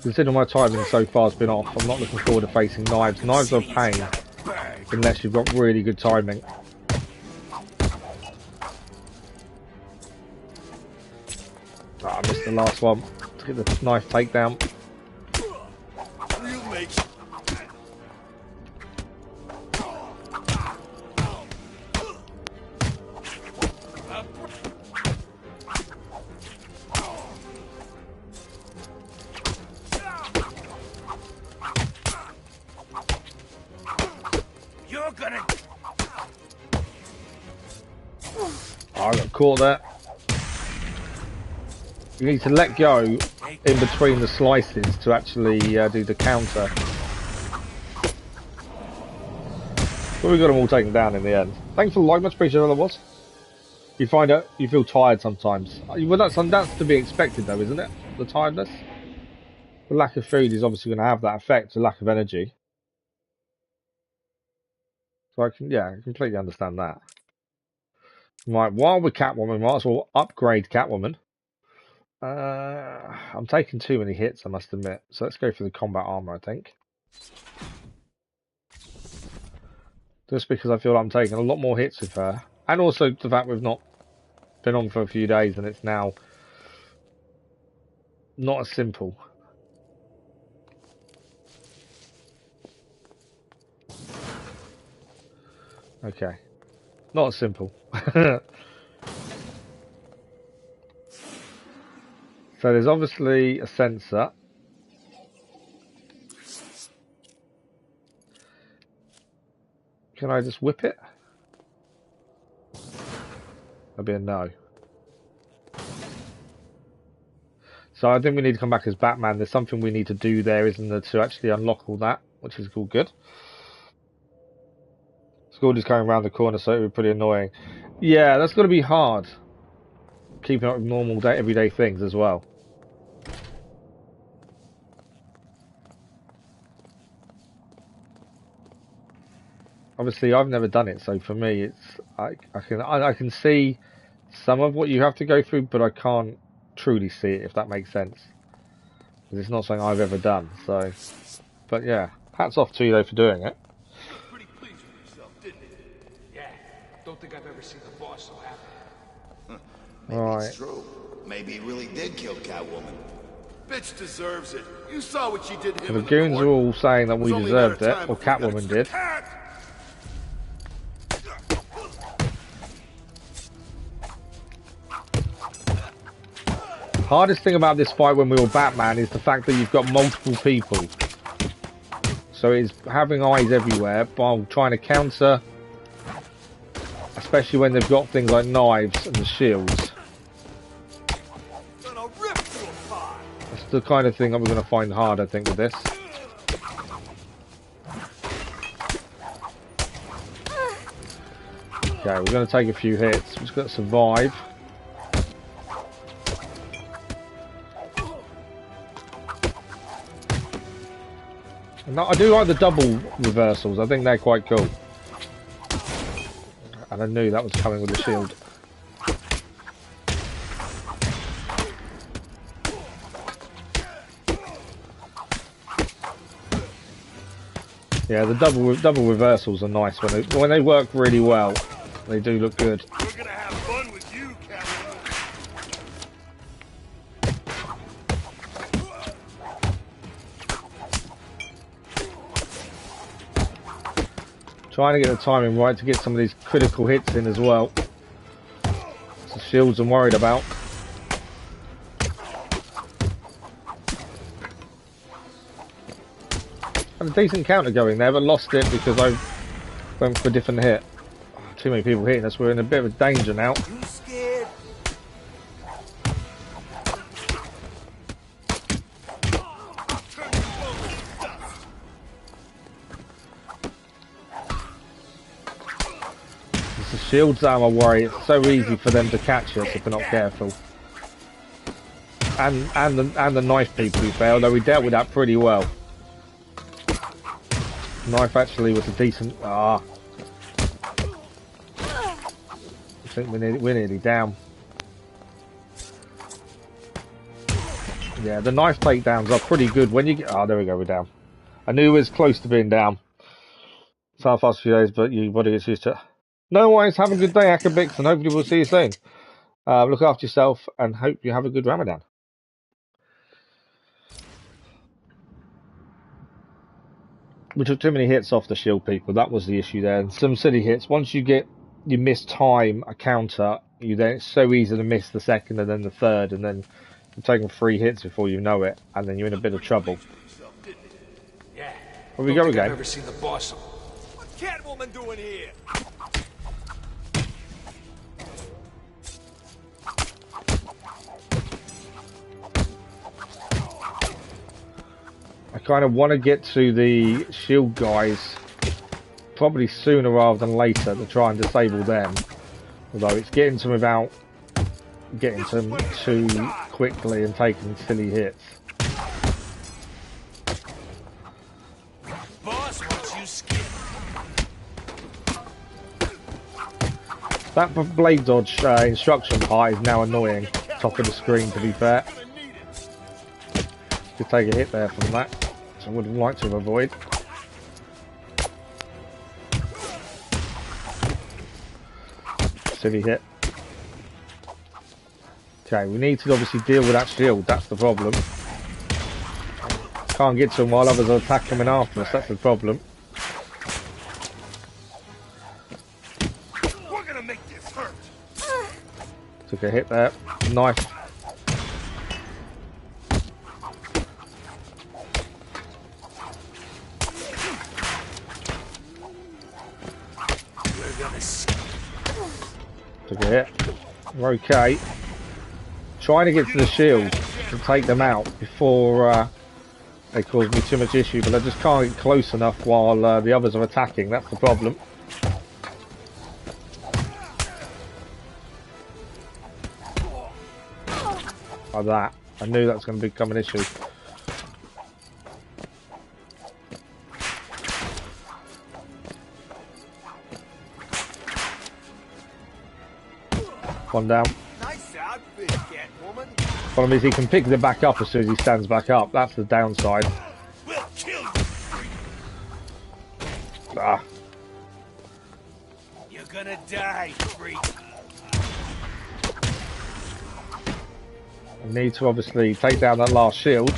Considering my timing so far has been off, I'm not looking forward to facing knives. Knives are a pain unless you've got really good timing. Oh, I missed the last one. To get the knife takedown. I got caught there. You need to let go in between the slices to actually do the counter. But we got them all taken down in the end. Thanks for the like, much appreciated. That was. You find out you feel tired sometimes. Well, that's to be expected, though, isn't it? The tiredness. The lack of food is obviously going to have that effect. The lack of energy. So I completely understand that. Right, while we're Catwoman, might as well upgrade Catwoman. I'm taking too many hits, I must admit. So let's go for the combat armor, I think. Just because I feel like I'm taking a lot more hits with her. And also the fact we've not been on for a few days and it's now not as simple. Okay. Not as simple. So there's obviously a sensor. Can I just whip it? That'd be a no. So I think we need to come back as Batman. There's something we need to do there, isn't there, to actually unlock all that, which is all good. School is going around the corner, so it would be pretty annoying. Yeah, that's got to be hard. Keeping up with normal everyday things as well. Obviously, I've never done it, so for me, it's I can see some of what you have to go through, but I can't truly see it, if that makes sense. Because it's not something I've ever done. So, but yeah, hats off to you though for doing it. Pretty pleased with yourself, didn't you? Yeah. Don't think I've ever seen the boss so happy. Maybe it's true. Maybe he really did kill Catwoman. Bitch deserves it. You saw what she did to him. The goons are all saying that we deserved it, or Catwoman did. Hardest thing about this fight when we were Batman is the fact that you've got multiple people. So it's having eyes everywhere while trying to counter, especially when they've got things like knives and shields. That's the kind of thing that we're going to find hard, I think, with this. Okay, we're going to take a few hits. We've just got to survive. And I do like the double reversals. I think they're quite cool. And I knew that was coming with the shield. Yeah, the double reversals are nice when they work really well. They do look good. We're gonna have fun with you, Catwoman. Trying to get the timing right to get some of these critical hits in as well. The shields I'm worried about. Had a decent counter going there, but lost it because I went for a different hit. Too many people hitting us. We're in a bit of a danger now. You scared? It's the shields that I'm a worry. It's so easy for them to catch us if we're not careful. And the knife people who failed, although we dealt with that pretty well. Knife actually was a decent. I think we're nearly down. Yeah, the knife takedowns are pretty good when you get. Oh, there we go, we're down. I knew it was close to being down. It's hard for us a few days, but your body gets used to it. No worries, have a good day, Akabix, and hopefully we'll see you soon. Look after yourself and hope you have a good Ramadan. We took too many hits off the shield people. That was the issue there. And some silly hits. Once you miss time a counter, it's so easy to miss the second and then the third, and then you're taking 3 hits before you know it, and then you're in a bit of trouble. Yeah. Here we go again. I've never seen the boss. What's Catwoman doing here? I kind of want to get to the shield guys probably sooner rather than later to try and disable them. Although it's getting to them without getting to them too quickly and taking silly hits. Boss wants you scared. That blade dodge instruction part is now annoying. Top of the screen, to be fair. Could take a hit there from that. I would have liked to avoid. silly hit. Okay, we need to obviously deal with that shield. That's the problem. Can't get to him while others are attacking him after us. That's the problem. We're gonna make this hurt. Took a hit there. Nice. Took a hit. We're okay. Trying to get to the shield to take them out before they cause me too much issue, but I just can't get close enough while the others are attacking. That's the problem. Like that. I knew that was going to become an issue. One down. Nice outfit, Catwoman. Problem is he can pick it back up as soon as he stands back up. That's the downside. We'll kill you. Ah. You're gonna die, freak. I need to obviously take down that last shield.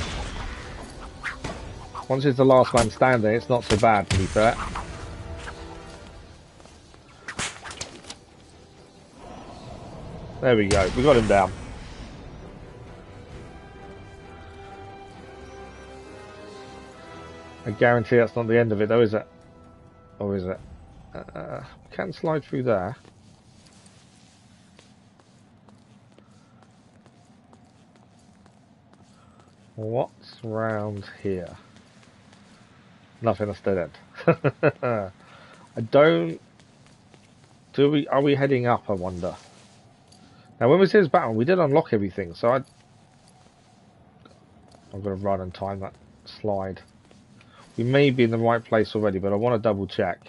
Once it's the last man standing, it's not so bad, to be fair. There we go, we got him down. I guarantee that's not the end of it though, is it? Or is it? Can't slide through there. What's round here? Nothing, that's dead end. I don't... Are we heading up, I wonder? Now, when we see this battle, we did unlock everything, so I'm going to run and time that slide. We may be in the right place already, but I want to double check.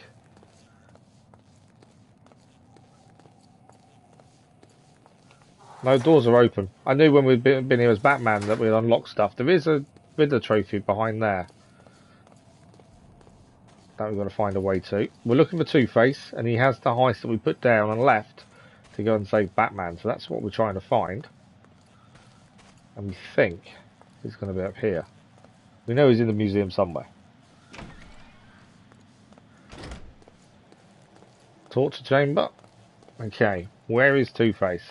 No, doors are open. I knew when we'd been here as Batman that we'd unlock stuff. There is a Riddler trophy behind there that we've got to find a way to. We're looking for Two-Face, and he has the heist that we put down and left to go and save Batman, so that's what we're trying to find. And we think he's going to be up here. We know he's in the museum somewhere. Torture chamber. Okay, where is Two-Face?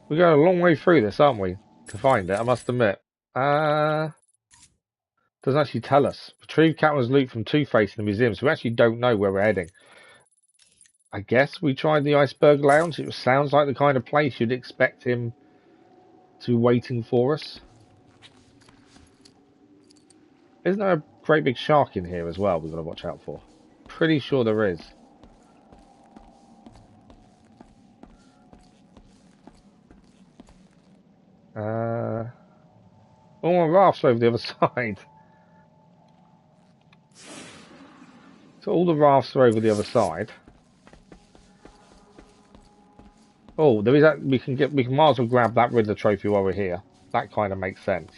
We're going a long way through this, aren't we? To find it, I must admit. Doesn't actually tell us. Retrieve Catwoman's loot from Two-Face in the museum, so we actually don't know where we're heading. I guess we tried the Iceberg Lounge. It sounds like the kind of place you'd expect him to be waiting for us. Isn't there a great big shark in here as well we've got to watch out for? Pretty sure there is. Oh, my rafts over the other side. So all the rafts are over the other side. Oh, there is that we can might as well grab that Riddler trophy while we're here. That kind of makes sense.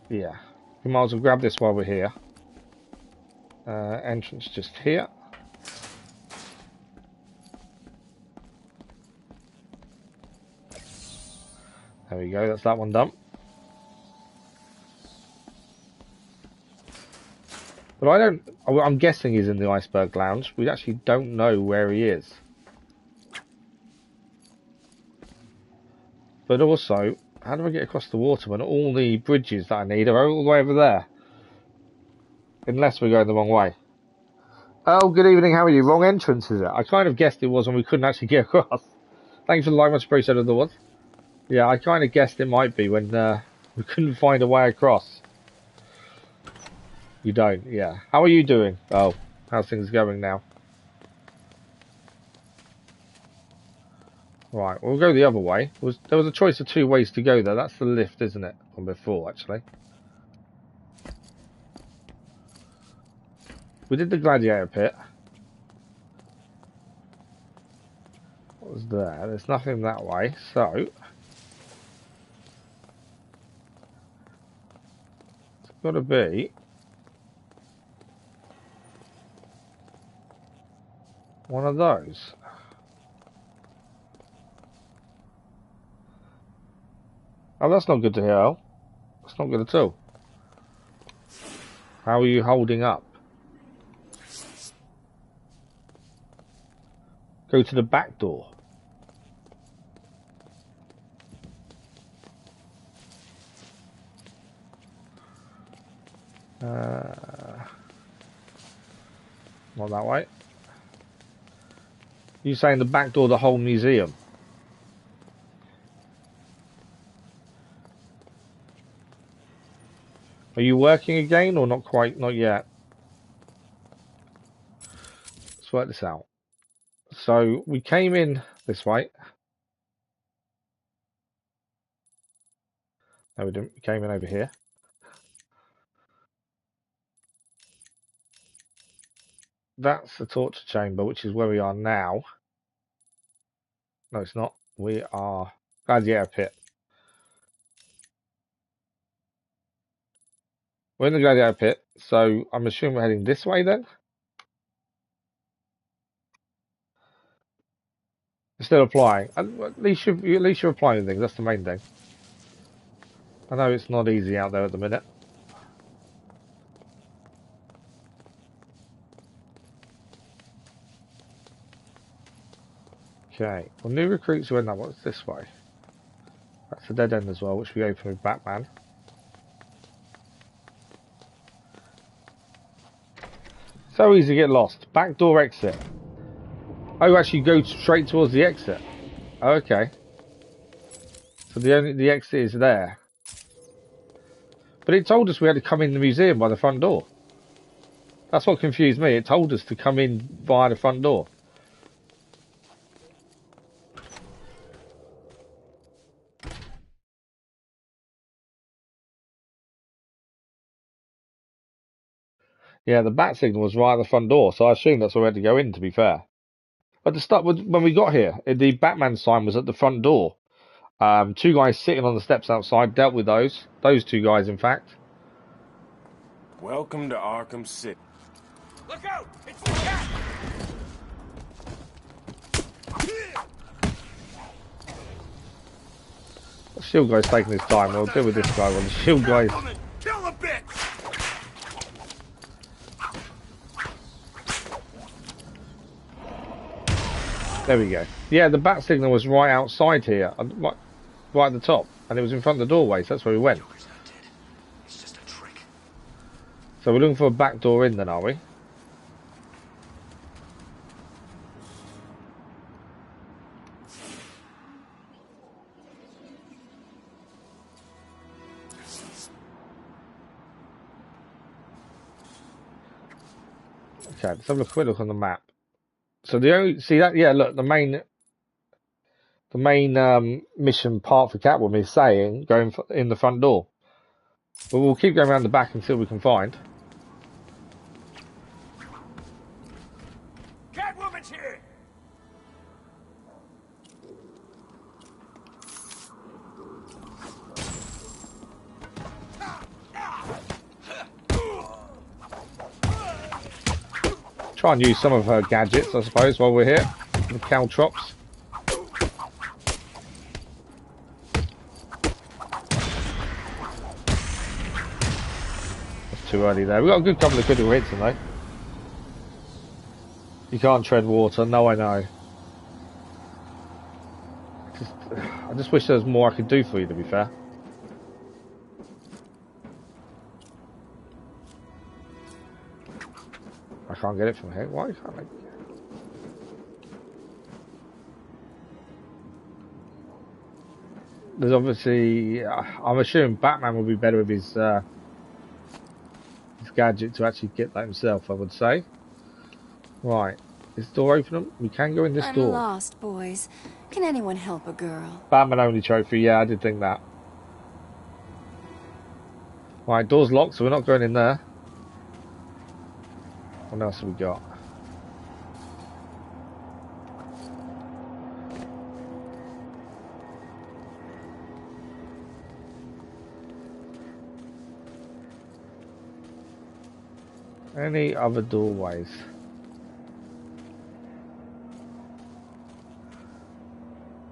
Yeah, we might as well grab this while we're here. Entrance just here. There we go, that's that one done. But I'm guessing he's in the Iceberg Lounge. We actually don't know where he is. But also, how do I get across the water when all the bridges that I need are all the way over there? Unless we're going the wrong way. Oh, good evening, how are you? Wrong entrance, is it? I kind of guessed it was when we couldn't actually get across. Thanks for the like, much appreciated, the ones. Yeah, I kind of guessed it might be when we couldn't find a way across. You don't, yeah. How are you doing? Oh, how's things going now? Right, we'll go the other way. There was a choice of two ways to go there. That's the lift, isn't it? From before, actually. We did the gladiator pit. What was there? There's nothing that way, so it's got to be one of those. Oh, that's not good to hear, Al. That's not good at all. How are you holding up? Go to the back door. Not that way. You saying the back door, the whole museum? Are you working again or not quite? Not yet. Let's work this out. So we came in this way. No, we didn't. We came in over here. That's the torture chamber, which is where we are now. No, it's not. We are Gladiator Pit. We're in the Gladiator Pit, so I'm assuming we're heading this way then. It's still applying. At least you're applying things. That's the main thing. I know it's not easy out there at the minute. Okay. Well, new recruits went that. What's this way? That's a dead end as well, which we open with Batman. So easy to get lost. Back door exit. Oh, actually go straight towards the exit. Okay. So the exit is there. But it told us we had to come in the museum by the front door. That's what confused me. It told us to come in via the front door. Yeah, the bat signal was right at the front door, so I assumed that's where we had to go in, to be fair. At the start, when we got here, the Batman sign was at the front door. Two guys sitting on the steps outside dealt with those. Those two guys, in fact. Welcome to Arkham City. Look out! It's the cat! The shield guy's taking his time. We'll deal with this guy while the shield guy's... Kill the bitch! There we go. Yeah, the bat signal was right outside here, right at the top, and it was in front of the doorway, so that's where we went. It's just a trick. So we're looking for a back door in then, are we? Okay, let's have a quick look on the map. So the only see that look, the main mission part for Catwoman is saying going in the front door. But we'll keep going around the back until we can find. Catwoman's here! Try and use some of her gadgets, I suppose, while we're here. The caltrops. That's too early there. We've got a good couple of critical hits in though. You can't tread water. No, I know. I just wish there was more I could do for you, to be fair. I can't get it from here. Why can't I? There's obviously... I'm assuming Batman would be better with his gadget to actually get that himself, I would say. Right. Is the door open? We can go in this door. I'm lost, boys. Can anyone help a girl? Batman only trophy. Yeah, I did think that. Right, door's locked, so we're not going in there. What else have we got? Any other doorways?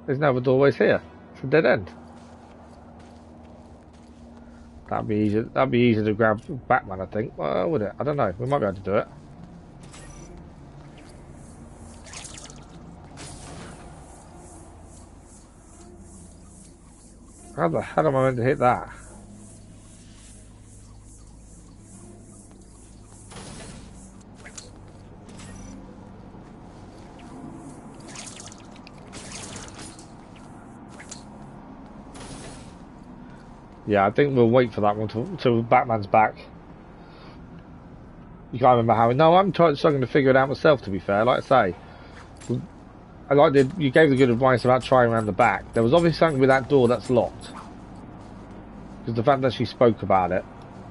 There's no other doorways here. It's a dead end. That'd be easy. That'd be easy to grab Batman, I think. Well, would it? I don't know. We might be able to do it. How the hell am I meant to hit that? Yeah, I think we'll wait for that one till Batman's back. You can't remember how. No, I'm struggling to figure it out myself, to be fair. Like I say, you gave the good advice about trying around the back. There was obviously something with that door that's locked. Because the fact that she spoke about it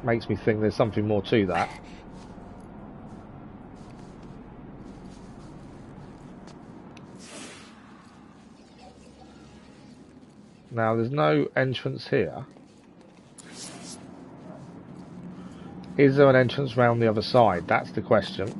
makes me think there's something more to that. Now, there's no entrance here. Is there an entrance round the other side? That's the question.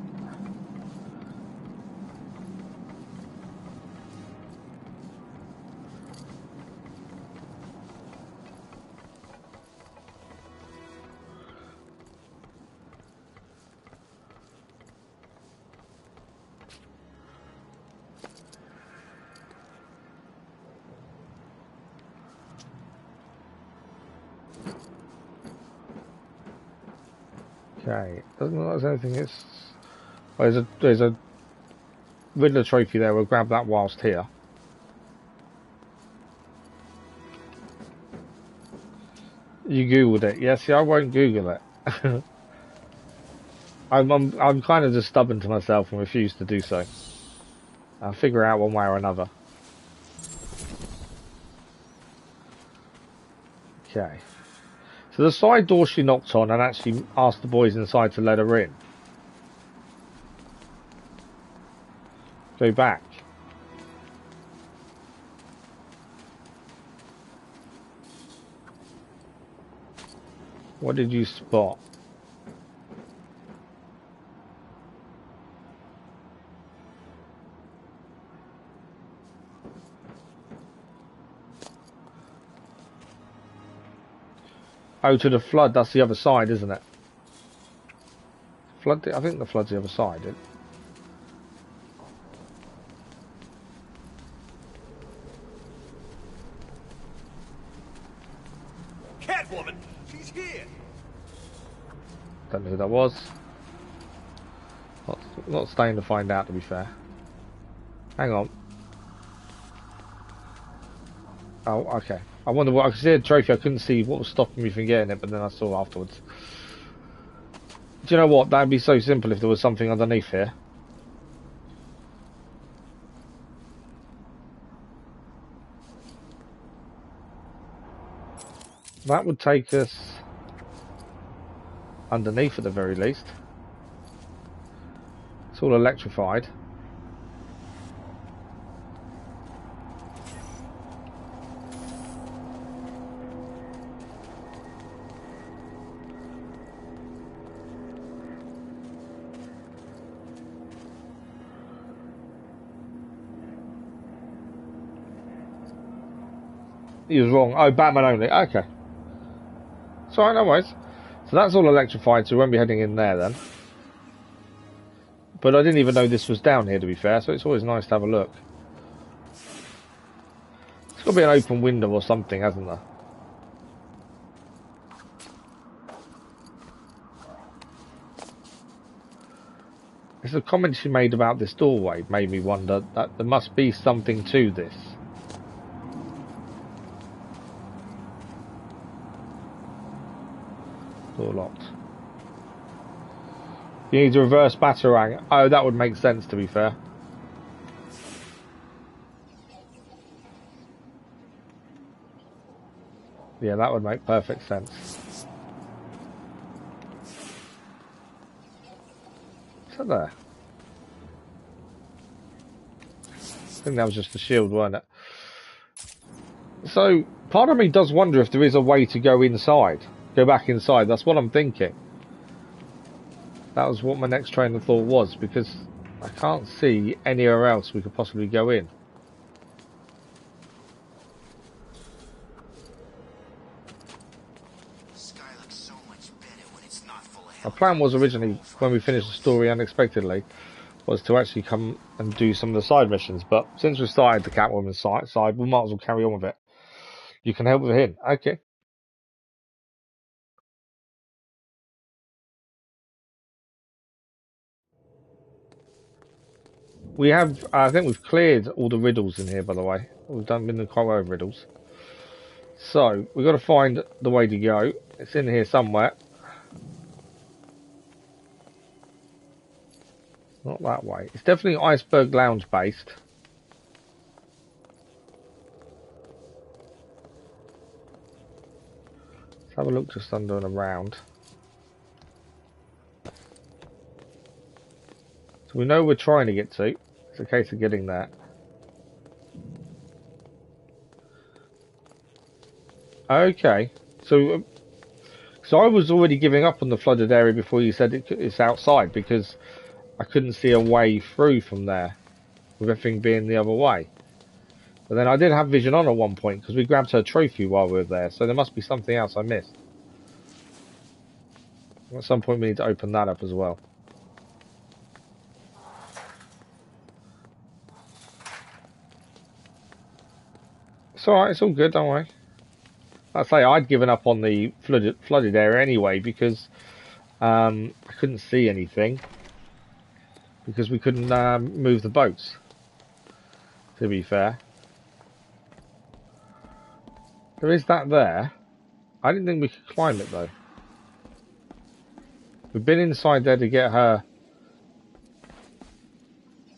Okay, doesn't look like there's anything. It's there's a Riddler trophy there. We'll grab that whilst here. You googled it, yeah? See, I won't Google it. I'm kind of just stubborn to myself and refuse to do so. I'll figure out one way or another. Okay. So the side door she knocked on and actually asked the boys inside to let her in. Go back. What did you spot? Oh, to the flood. That's the other side, isn't it? Flood. I think the flood's the other side. Catwoman, she's here. Don't know who that was. Not staying to find out, to be fair. Hang on. Oh, okay. I wonder what I could see a trophy. I couldn't see what was stopping me from getting it, but then I saw afterwards. Do you know what? That'd be so simple if there was something underneath here. That would take us underneath at the very least. It's all electrified. He was wrong. Oh, Batman only. Okay. Sorry, no worries. So that's all electrified, so we won't be heading in there then. But I didn't even know this was down here, to be fair, so it's always nice to have a look. It's got to be an open window or something, hasn't there? It's a comment she made about this doorway made me wonder that there must be something to this. Door locked. You need to reverse Bat Arkham. Oh, that would make sense, to be fair. Yeah, that would make perfect sense. What's that there? I think that was just the shield, weren't it? So, part of me does wonder if there is a way to go inside. Go back inside, that's what I'm thinking. That was what my next train of thought was, because I can't see anywhere else we could possibly go in. Sky looks so much better when it's not full of My plan was originally, when we finished the story unexpectedly, was to actually come and do some of the side missions, but since we started the Catwoman side, we might as well carry on with it. You can help with him. Okay. We have, I think we've cleared all the riddles in here, by the way. We've been quite well with riddles. So, we've got to find the way to go. It's in here somewhere. Not that way. It's definitely Iceberg Lounge based. Let's have a look just under and around. So we know we're trying to get to. It's a case of getting there. Okay. So I was already giving up on the flooded area before you said it's outside, because I couldn't see a way through from there, with everything being the other way. But then I did have vision on at one point, because we grabbed her trophy while we were there, so there must be something else I missed. At some point we need to open that up as well. It's alright, it's all good, don't worry. I'd say I'd given up on the flooded area anyway, because I couldn't see anything. Because we couldn't move the boats, to be fair. There is that there. I didn't think we could climb it though. We've been inside there to get her.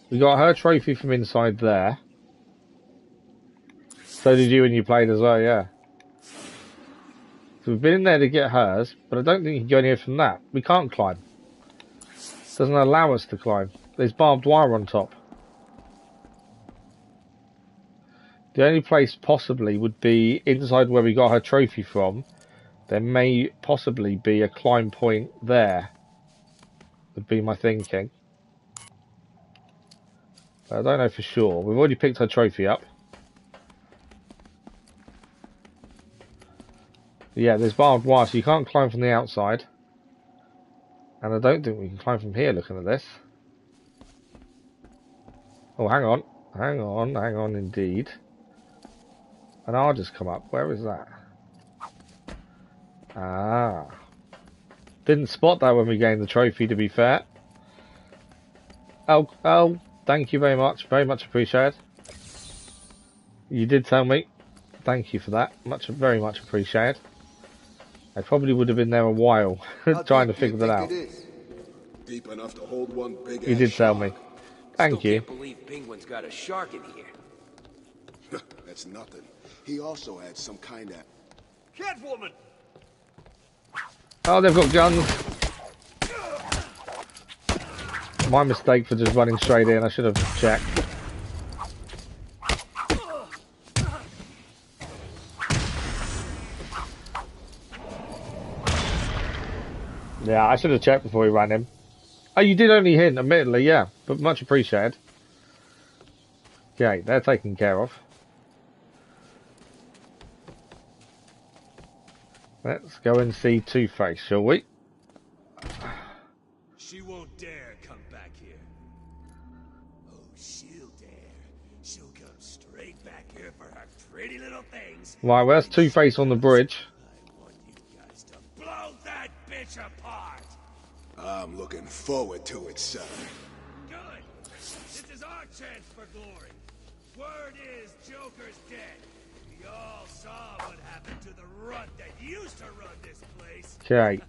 We got her trophy from inside there. So did you when you played as well, yeah. So we've been in there to get hers, but I don't think you can go anywhere from that. We can't climb. It doesn't allow us to climb. There's barbed wire on top. The only place possibly would be inside where we got her trophy from. There may possibly be a climb point there. Would be my thinking. But I don't know for sure. We've already picked her trophy up. Yeah, there's barbed wire, so you can't climb from the outside. And I don't think we can climb from here looking at this. Oh, hang on. Hang on indeed. And I'll just come up. Where is that? Ah. Didn't spot that when we gained the trophy, to be fair. Oh, thank you very much. Very much appreciated. You did tell me. Thank you for that. Very much appreciated. I probably would have been there a while trying to figure that out. Deep enough to hold one big You did tell me. Thank you. Can't believe Penguin's got a shark in here. That's nothing. He also had some kind of... Catwoman! Oh, they've got guns. My mistake for just running straight in. I should have checked. Yeah, I should have checked before we ran him. Oh, you did only hit, admittedly, yeah, but much appreciated. Okay, they're taken care of. Let's go and see Two-Face, shall we? She won't dare come back here. Oh, she'll dare. She'll come straight back here for her pretty little things. Right, well, that's Two-Face on the bridge. I want you guys to blow that bitch apart. I'm looking forward to it, son. Good. This is our chance for glory. Word is Joker's dead. We all saw what happened to the runt that used to run this place. Okay.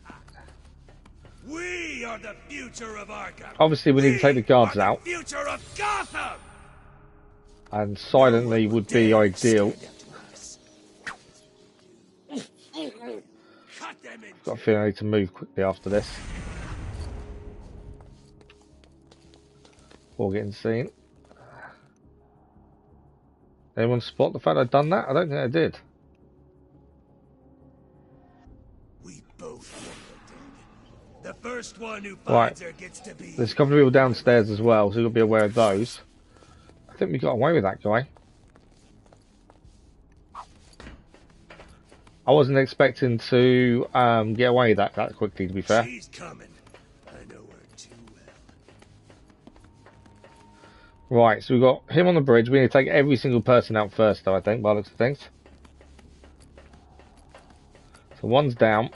We are the future of Arkham. Obviously, we need to take the guards out. Future of Gotham. And silently would be ideal. Got a feeling I need to move quickly after this. Before getting seen. Anyone spot the fact I'd done that? I don't think I did. We both want her dead. The First one who Right. finds her gets to be. There's a couple of people downstairs as well, so you'll be aware of those. I think we got away with that guy. I wasn't expecting to get away with that quickly, to be fair. She's coming. I know her too well. Right, so we've got him on the bridge. We need to take every single person out first, though, I think, by the looks of things. So one's down.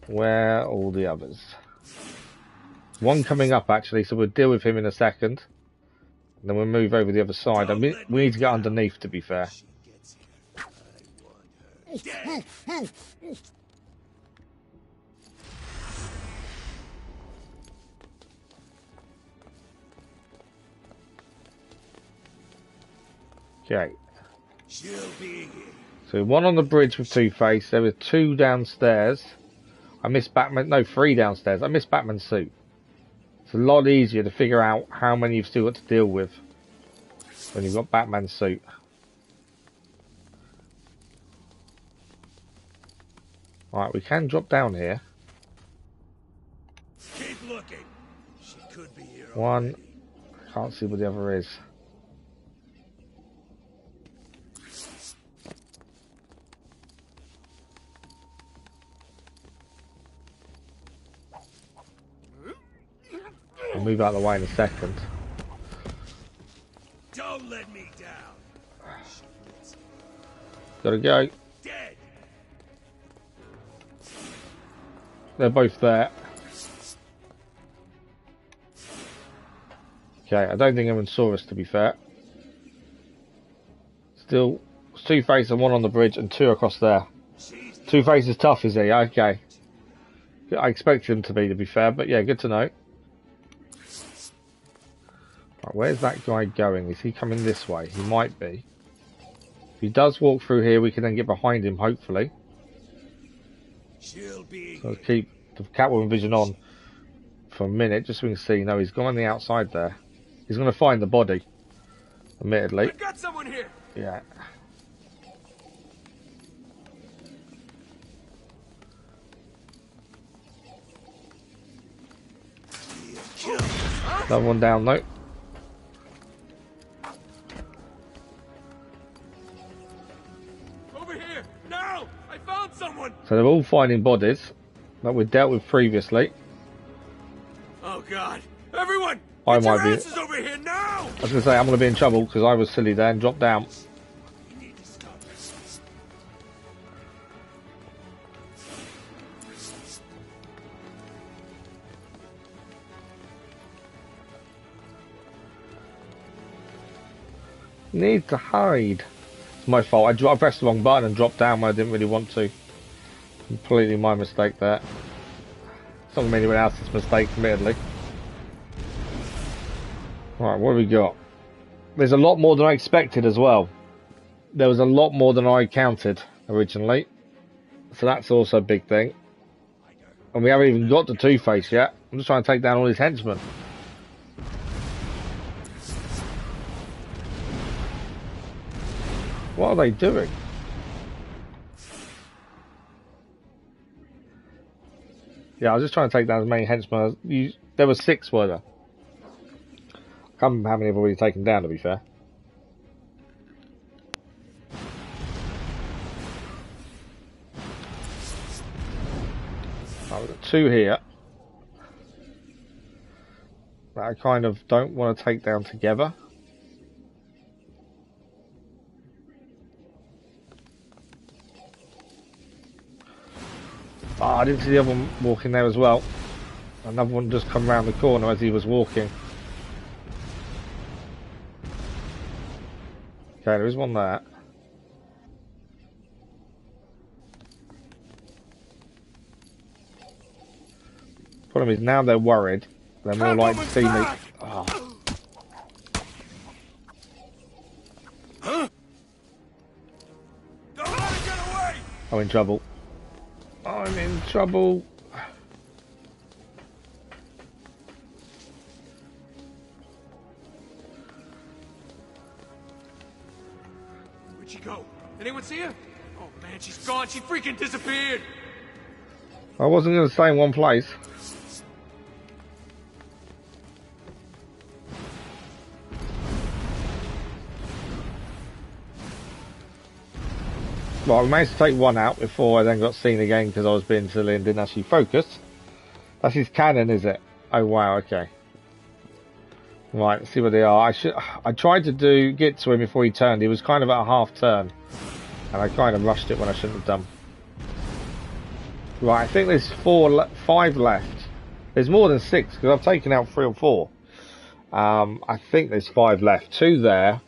Where are all the others? One coming up, actually, so we'll deal with him in a second. And then we'll move over the other side. We need to get underneath, to be fair. Okay. So one on the bridge with Two-Face. There were two downstairs. I missed Batman. No, three downstairs. I missed Batman's suit. It's a lot easier to figure out how many you've still got to deal with when you've got Batman's suit. Alright, we can drop down here. Keep looking. She could be here. One. I can't see what the other is. I'll move out of the way in a second. Don't let me down. Gotta go. Dead. They're both there. Okay, I don't think anyone saw us, to be fair. Still, Two-Face and one on the bridge and two across there. Two-Face is tough, is he? Okay. I expected him to be fair, but yeah, good to know. Right, where's that guy going? Is he coming this way? He might be. If he does walk through here, we can then get behind him, hopefully. So let's keep the Catwoman vision on for a minute, just so we can see. No, he's gone on the outside there. He's going to find the body, admittedly. I've got someone here. Yeah. Another one down, though. Over here. No! I found someone. So they're all finding bodies that we've dealt with previously. Oh God! Everyone! I Get might your be. asses over here now! I was going to say I'm going to be in trouble because I was silly there and dropped down. Need to hide. It's my fault. I pressed the wrong button and dropped down when I didn't really want to. Completely my mistake there. It's not anyone else's mistake, admittedly. Right, what have we got? There's a lot more than I expected as well. There was a lot more than I counted originally. So that's also a big thing. And we haven't even got to Two-Face yet. I'm just trying to take down all his henchmen. What are they doing? Yeah, I was just trying to take down as many henchmen as... There were 6, were there? I can't remember how many I've already taken down, to be fair. Oh, we've got 2 here. That I kind of don't want to take down together. Oh, I didn't see the other one walking there as well. Another one just come around the corner as he was walking. Okay, there is one there. Problem is now they're worried. They're more likely to see me. Oh. Huh? Don't let it get away! I'm in trouble. I'm in trouble. Where'd she go? Anyone see her? Oh man, she's gone. She freaking disappeared. I wasn't going to stay in one place. Well, I managed to take one out before I then got seen again because I was being silly and didn't actually focus. That's his cannon, is it? Oh wow, okay. Right, let's see where they are. I tried to get to him before he turned. He was kind of at a half turn. And I kind of rushed it when I shouldn't have done. Right, I think there's 5 left. There's more than 6 because I've taken out 3 or 4. I think there's 5 left. 2 there.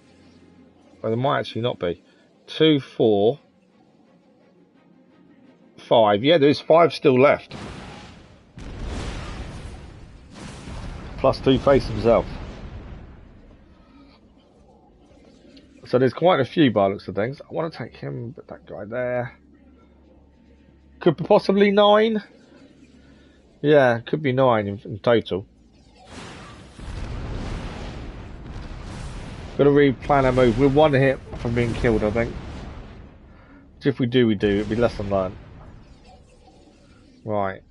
Well, there might actually not be. 2, 4, 5. Yeah, there's 5 still left. Plus Two-Face himself. So there's quite a few by the looks of things. I want to take him, but that guy there. Could be possibly 9. Yeah, could be 9 in total. Got to replan our move. We're 1 hit from being killed, I think. If we do, we do. It'd be lesson learned. Right.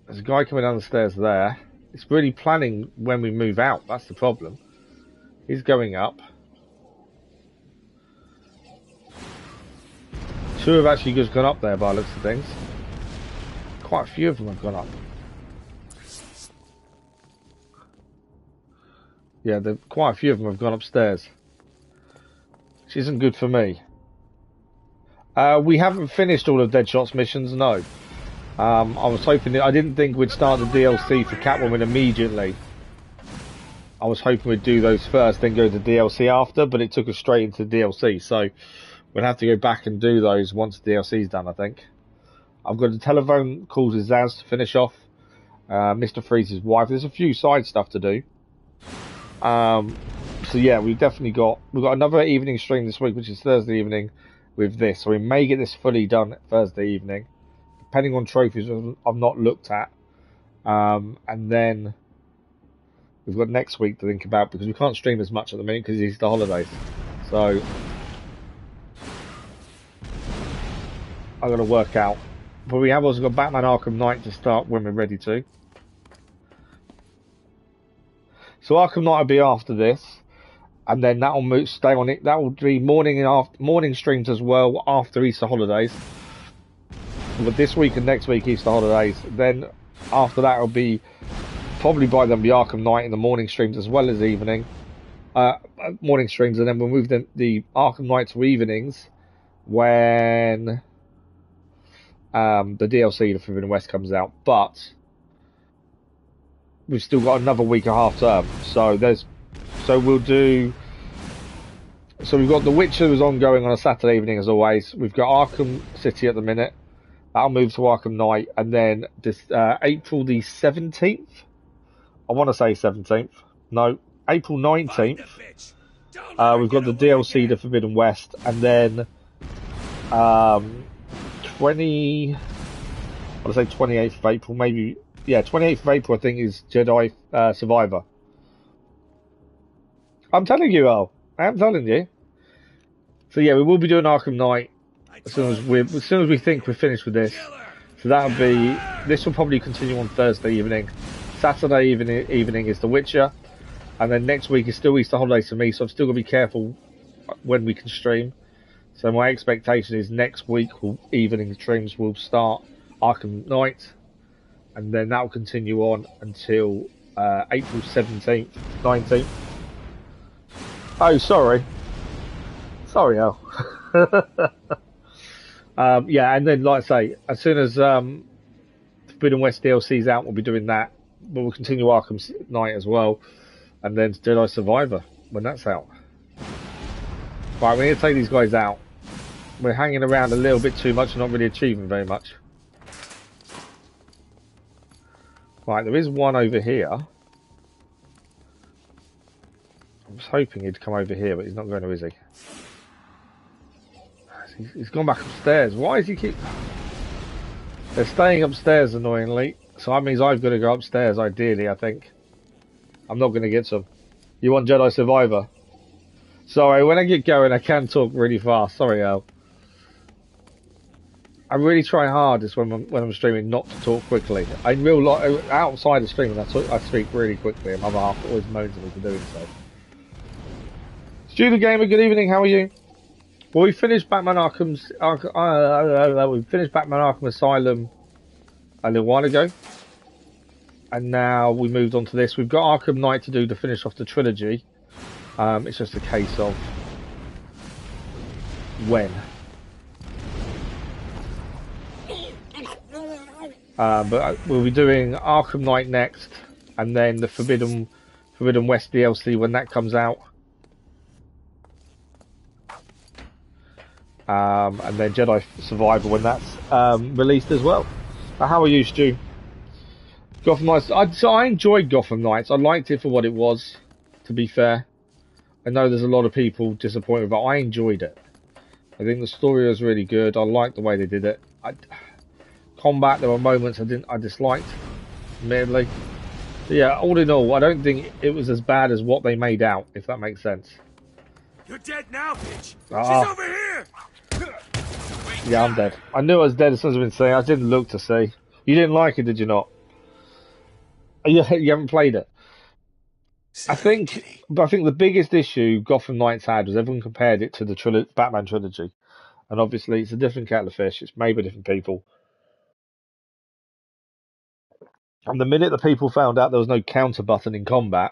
There's a guy coming down the stairs there. It's really planning when we move out. That's the problem. He's going up. 2 have actually just gone up there by the looks of things. Quite a few of them have gone up. Yeah, quite a few of them have gone upstairs. Which isn't good for me. We haven't finished all of Deadshot's missions, no. I was hoping I didn't think we'd start the DLC for Catwoman immediately. I was hoping we'd do those first, then go to DLC after, but it took us straight into DLC, so we'll have to go back and do those once the DLC's done, I think. I've got a telephone calls with Zaz to finish off. Mr. Freeze's wife. There's a few side stuff to do. So yeah, we've got another evening stream this week, which is Thursday evening with this. So we may get this fully done Thursday evening, depending on trophies I've not looked at. And then we've got next week to think about because we can't stream as much at the minute because it's the holidays. So I'm going to work out. But we have also got Batman Arkham Knight to start when we're ready to. So Arkham Knight will be after this, and then that will stay on it. That will be morning streams as well after Easter holidays. But this week and next week Easter holidays. Then after that it'll be probably by then be Arkham Knight in the morning streams as well as evening morning streams, and then we'll move the Arkham Knight to evenings when the DLC the Forbidden West comes out. But we've still got another week and a half term, so we'll do. So we've got The Witcher was ongoing on a Saturday evening as always. We've got Arkham City at the minute. That'll move to Arkham Knight, and then this April the 17th. I want to say 17th. No, April 19th. We've got the DLC The Forbidden West, and then 28th of April, maybe. Yeah, 28th of April, I think, is Jedi Survivor. I'm telling you, Al. I am telling you. So yeah, we will be doing Arkham Knight as soon as we think we're finished with this. So that'll be. This will probably continue on Thursday evening. Saturday evening is The Witcher, and then next week is still Easter holidays for me. So I'm still gonna be careful when we can stream. So my expectation is next week evening streams will start Arkham Knight. And then that will continue on until April 17th, 19th. Oh, sorry. Sorry, Al. Yeah, and then, like I say, as soon as Forbidden West DLC's out, we'll be doing that. But we'll continue Arkham Knight as well. And then Jedi Survivor when that's out. Right, we're going to take these guys out. We're hanging around a little bit too much and not really achieving very much. Right, there is one over here. I was hoping he'd come over here, but he's not going to, is he? He's gone back upstairs. Why is he keep... They're staying upstairs, annoyingly. So that means I've got to go upstairs, ideally, I think. I'm not going to get some. You want Jedi Survivor? Sorry, when I get going, I can talk really fast. Sorry, Al. I really try hard is when I'm streaming not to talk quickly. I real lot outside of streaming I speak really quickly, and my other half always moans at me for doing so. Student Gamer, good evening. How are you? Well, we finished Batman Arkham Asylum a little while ago, and now we moved on to this. We've got Arkham Knight to do to finish off the trilogy. It's just a case of when. But we'll be doing Arkham Knight next, and then the Forbidden West DLC when that comes out. And then Jedi Survivor when that's released as well. How are you, Stu? Gotham Knights. I enjoyed Gotham Knights. I liked it for what it was, to be fair. I know there's a lot of people disappointed, but I enjoyed it. I think the story was really good. I liked the way they did it. Combat, there were moments I disliked, admittedly. But yeah, all in all, I don't think it was as bad as what they made out, if that makes sense. You're dead now, bitch. Ah. She's over here. Yeah, I'm dead. I knew I was dead as soon as I've been saying. I didn't look to see. You didn't like it, did you not? You haven't played it. I think the biggest issue Gotham Knights had was everyone compared it to the Batman trilogy, and obviously it's a different kettle of fish. It's made by different people. And the minute the people found out there was no counter button in combat,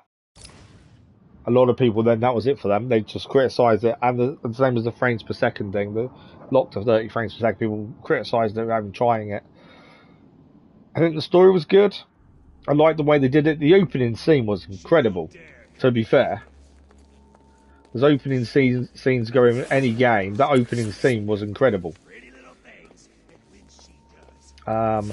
a lot of people then that was it for them. They just criticised it, and the same as the frames per second thing, the locked to 30 frames per second. People criticised it, even trying it. I think the story was good. I liked the way they did it. The opening scene was incredible. To be fair, there's opening scenes going in any game. That opening scene was incredible. I'm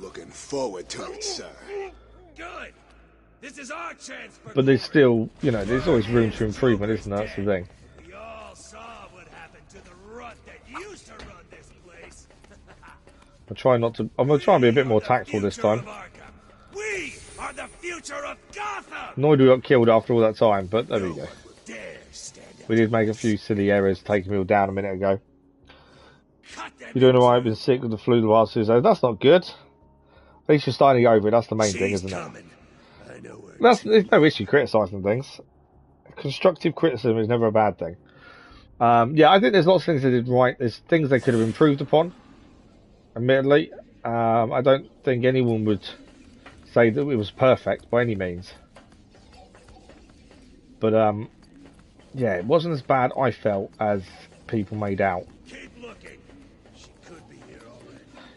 looking forward to it, sir. Good. This is our chance for. But there's still, there's always room for improvement, isn't there? That's the thing. We all saw what happened to the rut that used to run this place. I'm gonna try and be a bit more tactful this time. We are the future of Gotham. Annoyed we got killed after all that time, but there we go. We did make a few silly errors taking me all down a minute ago. You're doing alright, been sick with the flu the last 2 days. That's not good. At least you're starting to get over it, that's the main thing, isn't it? There's no issue criticising things. Constructive criticism is never a bad thing. Yeah, I think there's lots of things they did right. There's things they could have improved upon, admittedly. I don't think anyone would say that it was perfect by any means. But, yeah, it wasn't as bad, I felt, as people made out.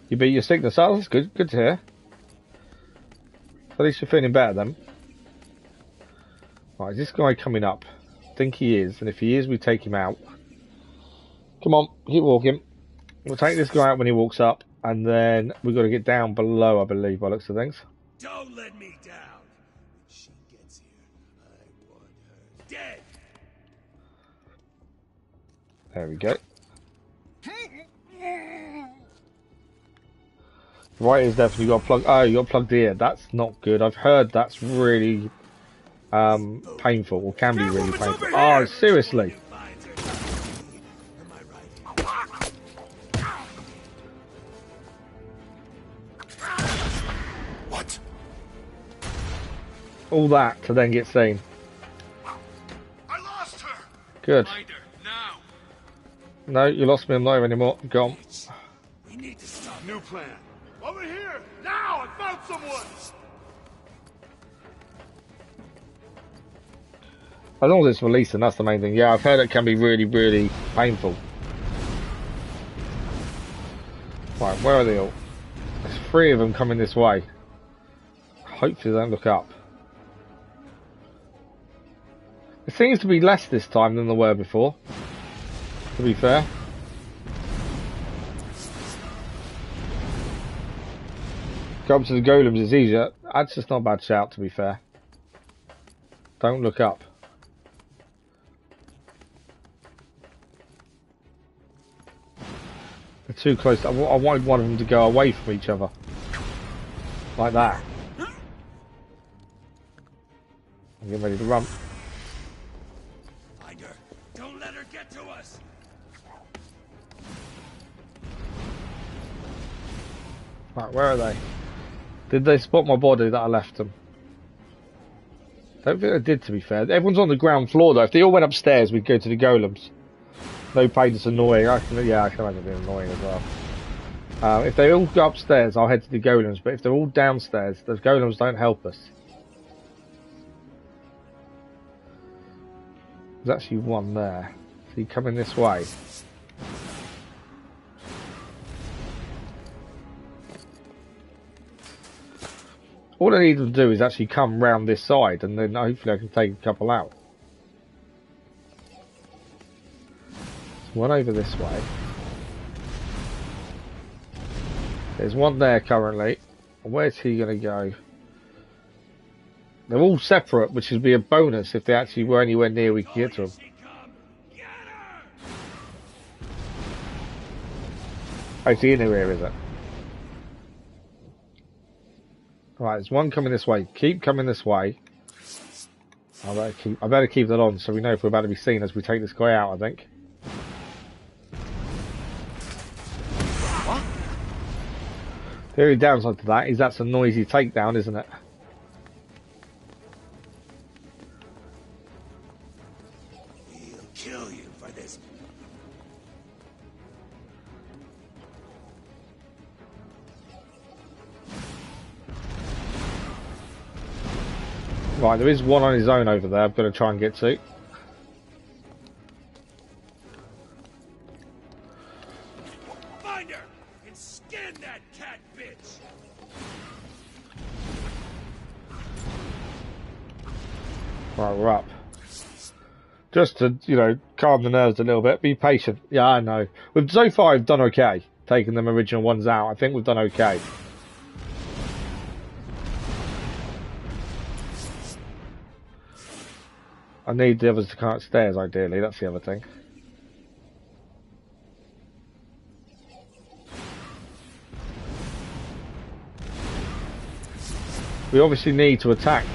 You beat your sickness. Oh, that's good. Good to hear. At least you're feeling better then. Right, is this guy coming up? I think he is, and if he is, we take him out. Come on, keep walking. We'll take this guy out when he walks up, and then we've got to get down below, I believe, by the looks of things. Don't let me down. When she gets here, I want her dead. There we go. Right is definitely got plugged. Oh, you got plugged here. That's not good. I've heard that's really painful, or can be really painful. Oh, seriously. What? All that to then get seen. I lost her. Good. No, you lost me. I'm not here anymore. Gone. We need to stop. New plan. Over here! Now! I found someone! As long as it's releasing, that's the main thing. Yeah, I've heard it can be really, really painful. Right, where are they all? There's 3 of them coming this way. Hopefully they don't look up. It seems to be less this time than there were before, to be fair. Go up to the golems is easier. That's just not a bad shout, to be fair. Don't look up. They're too close. I wanted one of them to go away from each other. Like that. I'm getting ready to run. Find her. Don't let her get to us. Right, where are they? Did they spot my body that I left them? Don't think they did, to be fair. Everyone's on the ground floor, though. If they all went upstairs, we'd go to the golems. No pain, it's annoying. I can imagine it being annoying as well. If they all go upstairs, I'll head to the golems. But if they're all downstairs, the golems don't help us. There's actually one there. So you coming this way. All I need them to do is actually come round this side, and then hopefully I can take a couple out. There's one over this way. There's one there currently. Where's he going to go? They're all separate, which would be a bonus if they actually were anywhere near we could get to them. Oh, see in here, is it? Right, there's one coming this way. Keep coming this way. I better keep that on so we know if we're about to be seen as we take this guy out, I think. What? The only downside to that is that's a noisy takedown, isn't it? We'll kill you for this. Right, there is one on his own over there I've got to try and get to. Find her and skin that cat bitch. Right, we're up. Just to, you know, calm the nerves a little bit. Be patient. Yeah, I know. So far I've done okay. Taking them original ones out. I think we've done okay. I need the others to come upstairs, ideally. That's the other thing. We obviously need to attack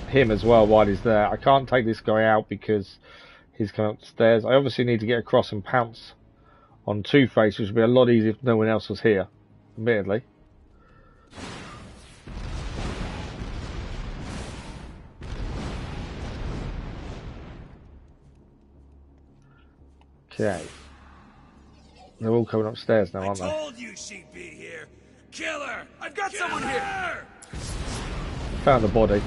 him as well while he's there. I can't take this guy out because he's coming upstairs. I obviously need to get across and pounce on Two-Face, which would be a lot easier if no one else was here, admittedly. Okay. They're all coming upstairs now, aren't they? I told you she'd be here. Kill her! I've got someone here! Found the body.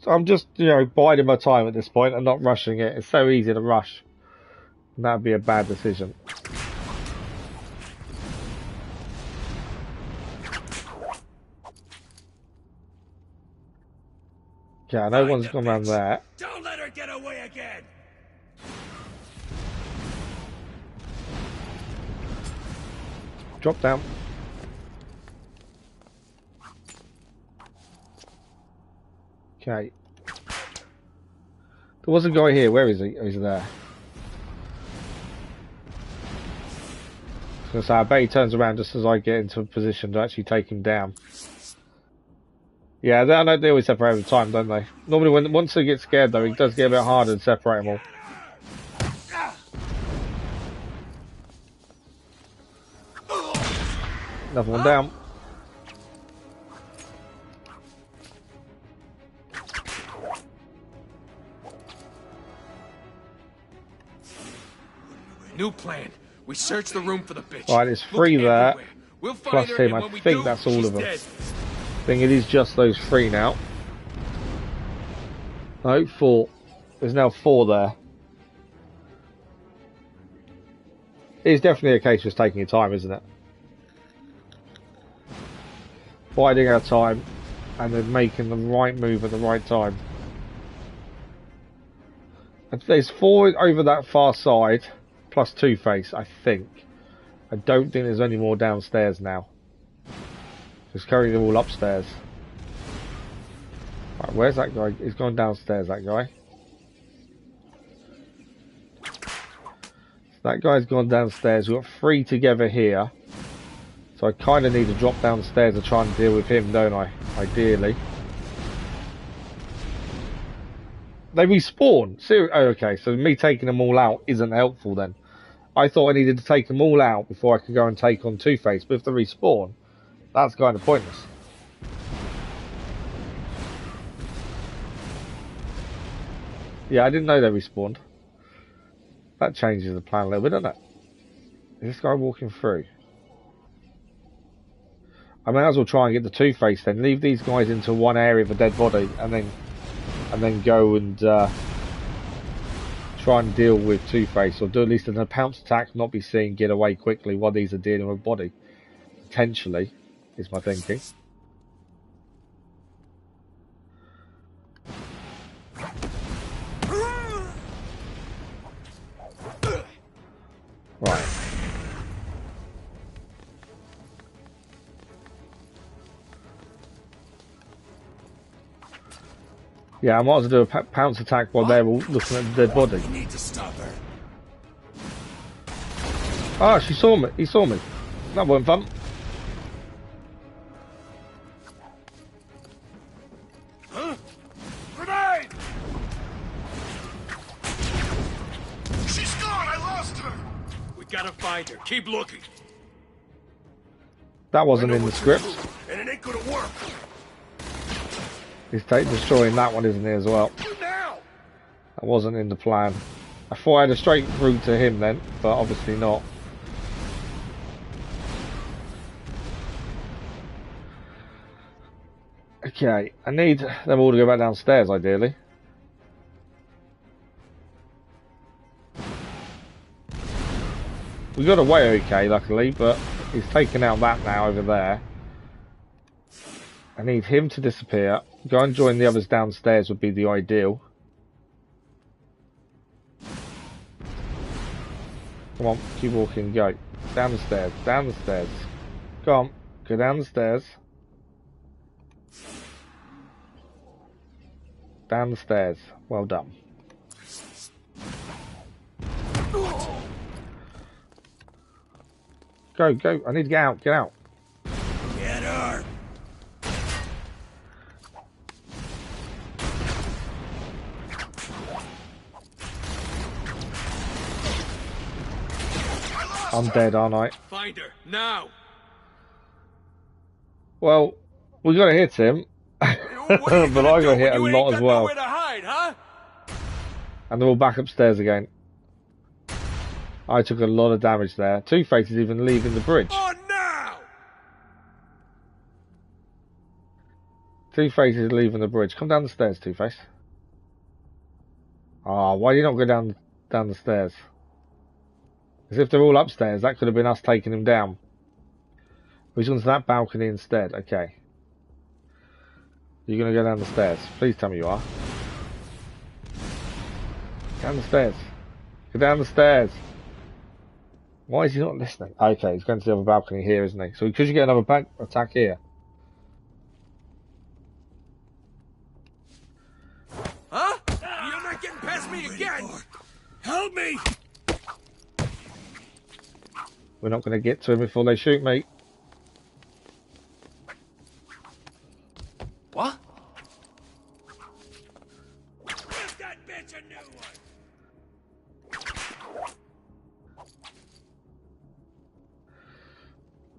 I'm just, you know, biding my time at this point and not rushing it. It's so easy to rush. And that'd be a bad decision. Yeah, no one's gone around there. Don't let her get away again. Drop down. Okay. There was a guy here. Where is he? Oh, he's there. I was going to say, I bet he turns around just as I get into a position to actually take him down. Yeah, I know they always separate over time, don't they? Normally, once they get scared, though, it does get a bit harder to separate them all. Another one down. New plan. We search the room for the bitch. Right, there's three there. We'll Plus him. I think that's all of them. Dead. I think it is just those three now. No, four. There's now four there. It's definitely a case of taking your time, isn't it? Biding our time and then making the right move at the right time. And there's four over that far side, plus Two-Face, I think. I don't think there's any more downstairs now. Just carrying them all upstairs. Right, where's that guy? He's gone downstairs, that guy. That guy's gone downstairs. We've got three together here. So I kind of need to drop downstairs to try and deal with him, don't I? Ideally. They respawn. Oh, okay, so me taking them all out isn't helpful then. I thought I needed to take them all out before I could go and take on Two-Face, but if they respawn, that's kind of pointless. Yeah, I didn't know they respawned. That changes the plan a little bit, doesn't it? Is this guy walking through? I may as well try and get the Two-Face then. Leave these guys into one area of a dead body, and then go and try and deal with Two-Face, or do at least an pounce attack, not be seen, get away quickly while these are dealing with body. Potentially, is my thinking. Right. Yeah, I might as well do a pounce attack while they're all looking at the dead body. We need to stop her. Ah, she saw me. He saw me. That wasn't fun. Huh? Grenade! She's gone. I lost her. We gotta find her. Keep looking. That wasn't in the script. And it ain't gonna work. He's destroying that one, isn't he, as well? That wasn't in the plan. I thought I had a straight route to him then, but obviously not. Okay, I need them all to go back downstairs, ideally. We got away okay, luckily, but he's taken out that now over there. I need him to disappear. Go and join the others downstairs would be the ideal. Come on, keep walking, go. Down the stairs, down the stairs. Go on, go down the stairs. Down the stairs. Well done. Go, go. I need to get out, get out. Get her. I'm dead, aren't I? Find her now. Well, we got to hit him, but I got hit a lot as well. To hide, huh? And they're all back upstairs again. I took a lot of damage there. Two-Face is even leaving the bridge. Oh no! Two-Face is leaving the bridge. Come down the stairs, Two-Face. Ah, why do you not go down the stairs? As if they're all upstairs, that could have been us taking him down. He's gone to that balcony instead. Okay. You're going to go down the stairs. Please tell me you are. Down the stairs. Go down the stairs. Why is he not listening? Okay, he's going to the other balcony here, isn't he? So could you get another back attack here? Huh? You're not getting past me again! Help me! We're not going to get to him before they shoot me. What? Give that bitch a new one!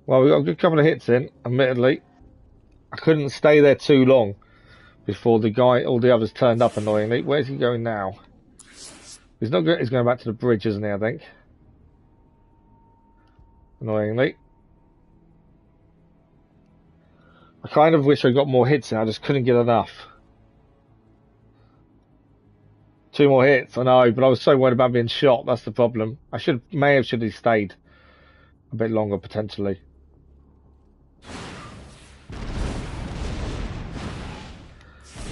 Well, we got a good couple of hits in, admittedly. I couldn't stay there too long before all the others turned up annoyingly. Where's he going now? He's not going. He's going back to the bridge, isn't he? I think. Annoyingly. I kind of wish I got more hits in. I just couldn't get enough. 2 more hits, I know, but I was so worried about being shot. That's the problem. I should have stayed a bit longer potentially.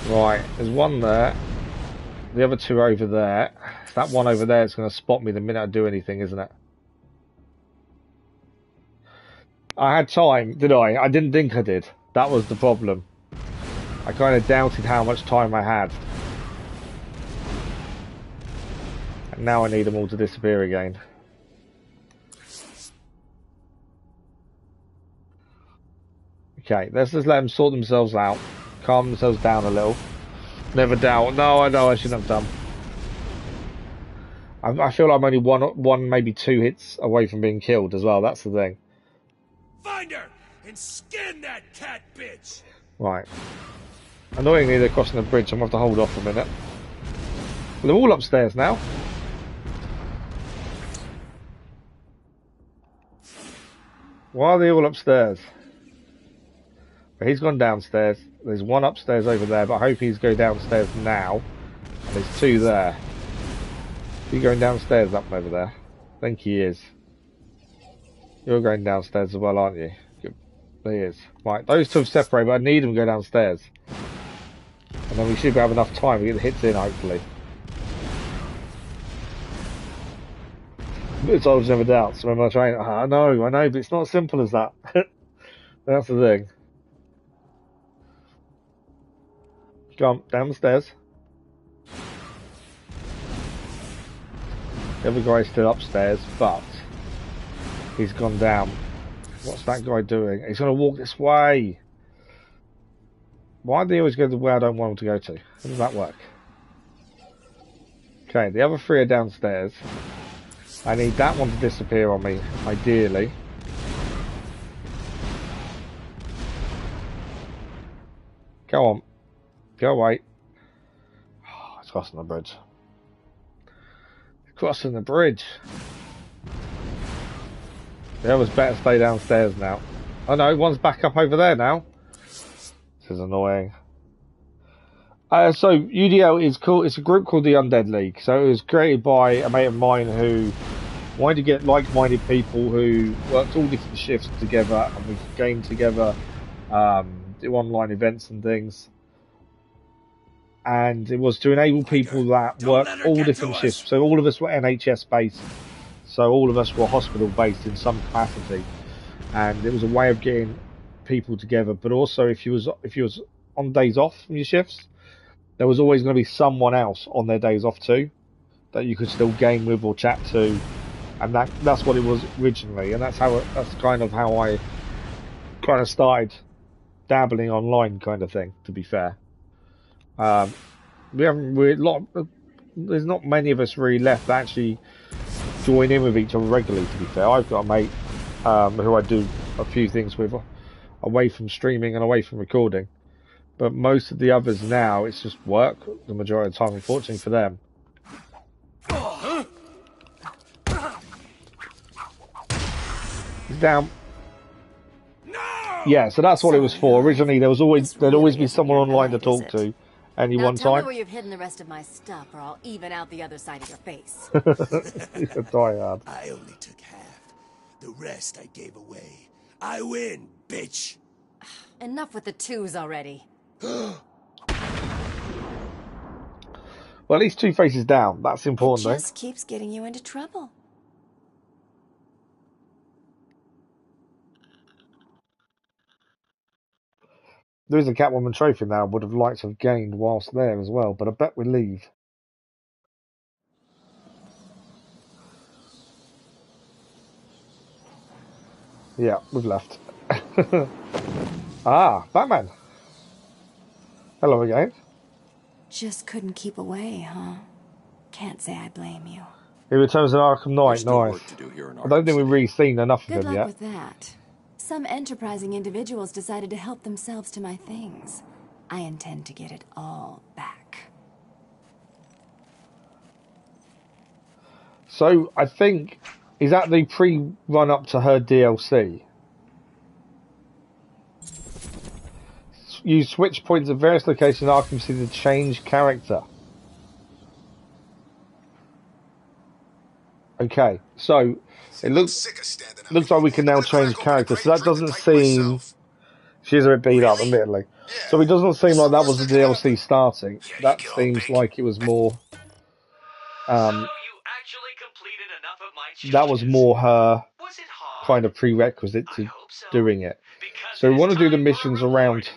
Right, there's one there. The other 2 over there. That one over there is going to spot me the minute I do anything, isn't it? I had time, did I? I didn't think I did. That was the problem. I kind of doubted how much time I had. And now I need them all to disappear again. Okay, let's just let them sort themselves out. Calm themselves down a little. Never doubt. No, I know I shouldn't have done. I feel like I'm only one, maybe 2 hits away from being killed as well. That's the thing. Find her and skin that cat bitch. Right. Annoyingly, they're crossing the bridge. I'm going to have to hold off a minute. They're all upstairs now. Why are they all upstairs? He's gone downstairs. There's one upstairs over there, but I hope he's going downstairs now. And there's 2 there. Is he going downstairs up over there? I think he is. You're going downstairs as well, aren't you? Good. There he is. Right, those 2 have separated, but I need them to go downstairs. And then we should have enough time to get the hits in, hopefully. It's always never doubts. Remember I try. I know, but it's not as simple as that. That's the thing. Come on, down the stairs. The other guy's still upstairs, but he's gone down. What's that guy doing? He's going to walk this way. Why do they always go the way I don't want him to go to? How does that work? Okay, the other 3 are downstairs. I need that one to disappear on me, ideally. Go on. Go away. Oh, it's crossing the bridge. It's crossing the bridge. The others better stay downstairs now. Oh no, one's back up over there now. This is annoying. So UDL is cool. It's a group called the Undead League. So it was created by a mate of mine who wanted to get like-minded people who worked all different shifts together, and we could game together, do online events and things. And it was to enable people that work all different shifts. So all of us were NHS based. So all of us were hospital based in some capacity. And it was a way of getting people together. But also if you was on days off from your shifts, there was always going to be someone else on their days off too that you could still game with or chat to, and that's what it was originally, and that's kind of how I kind of started dabbling online, kind of thing. To be fair, there's not many of us really left that actually join in with each other regularly. To be fair, I've got a mate who I do a few things with away from streaming and away from recording. But most of the others now, it's just work the majority of the time, unfortunately for them. He's down. Yeah, so that's what it was for. Originally, there'd always be someone online to talk to, any one time. Tell me where you've hidden the rest of my stuff, or I'll even out the other side of your face. He's a diehard. I only took half. The rest I gave away. I win, bitch. Enough with the 2s already. Well, at least 2 faces down. That's important, It just keeps getting you into trouble. There is a Catwoman trophy now I would have liked to have gained whilst there as well, but I bet we leave. Yeah, we've left. Ah, Batman. Hello again. Just couldn't keep away, huh? Can't say I blame you. He returns an Arkham Knight, nice. I don't think we've really seen enough of Good him luck yet. with that. Some enterprising individuals decided to help themselves to my things. I intend to get it all back. So, I think, is that the pre-run up to her DLC? Use switch points at various locations in Arkham City to change character. Okay, so it looks like we can now change character. So that doesn't seem... She's a bit beat up, admittedly. So it doesn't seem like that was the DLC starting. That seems like it was more... that was more her kind of prerequisite to doing it. So we want to do the missions around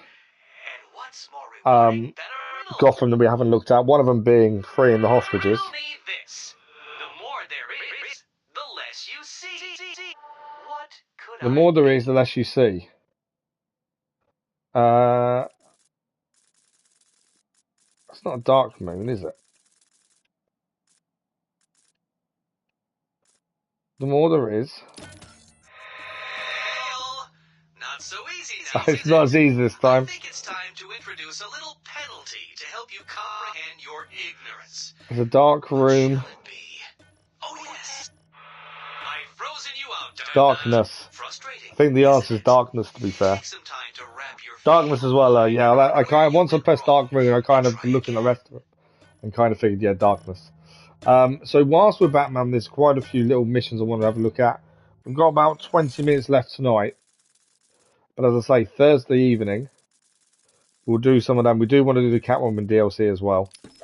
Gotham that we haven't looked at. One of them being freeing the hostages. The more there is, the less you see. It's not a dark moon, is it? The more there is. Not so easy now. It's not as easy this time. I think it's time to introduce a little penalty to help you comprehend your ignorance. There's a dark room. Oh yes. I've frozen you out, Darkness. I think the answer is darkness, to be fair. Darkness as well, yeah. I kind of, once I pressed dark moon, I kind of looked at the rest of it and kind of figured, yeah, darkness. So whilst we're Batman, there's quite a few little missions I want to have a look at. We've got about 20 minutes left tonight. But as I say, Thursday evening, we'll do some of them. We do want to do the Catwoman DLC as well. Amazing!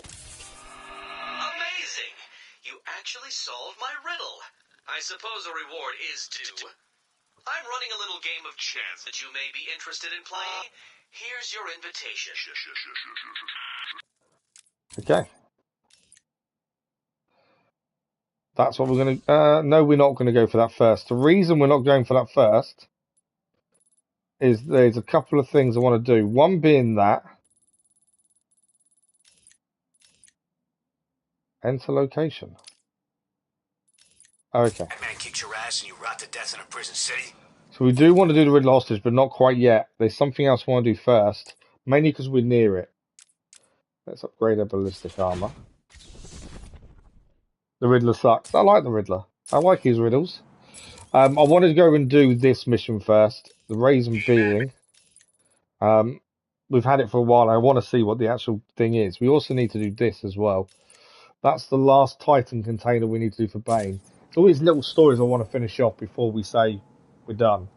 You actually solved my riddle. I suppose a reward is due. I'm running a little game of chance that you may be interested in playing. Here's your invitation. Okay. That's what we're going to... no, we're not going to go for that first. The reason we're not going for that first is there's a couple of things I want to do. One being that... Enter location. Okay. Batman kicked your ass and you rot to death in a prison city. So we do want to do the Riddler hostage, but not quite yet. There's something else I want to do first. Mainly because we're near it. Let's upgrade our ballistic armor. The Riddler sucks. I like the Riddler. I like his riddles. I wanted to go and do this mission first. The reason being, we've had it for a while. I want to see what the actual thing is. We also need to do this as well. That's the last Titan container we need to do for Bane. It's all these little stories I want to finish off before we say we're done.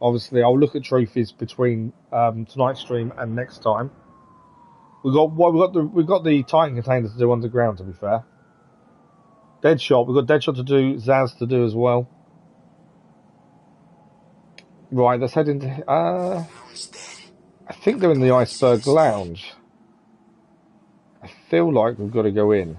Obviously, I'll look at trophies between tonight's stream and next time. We've got the Titan container to do underground, to be fair. Deadshot, we've got Deadshot to do, Zaz to do as well. Right, let's head into... I think they're in the Iceberg Lounge. I feel like we've got to go in.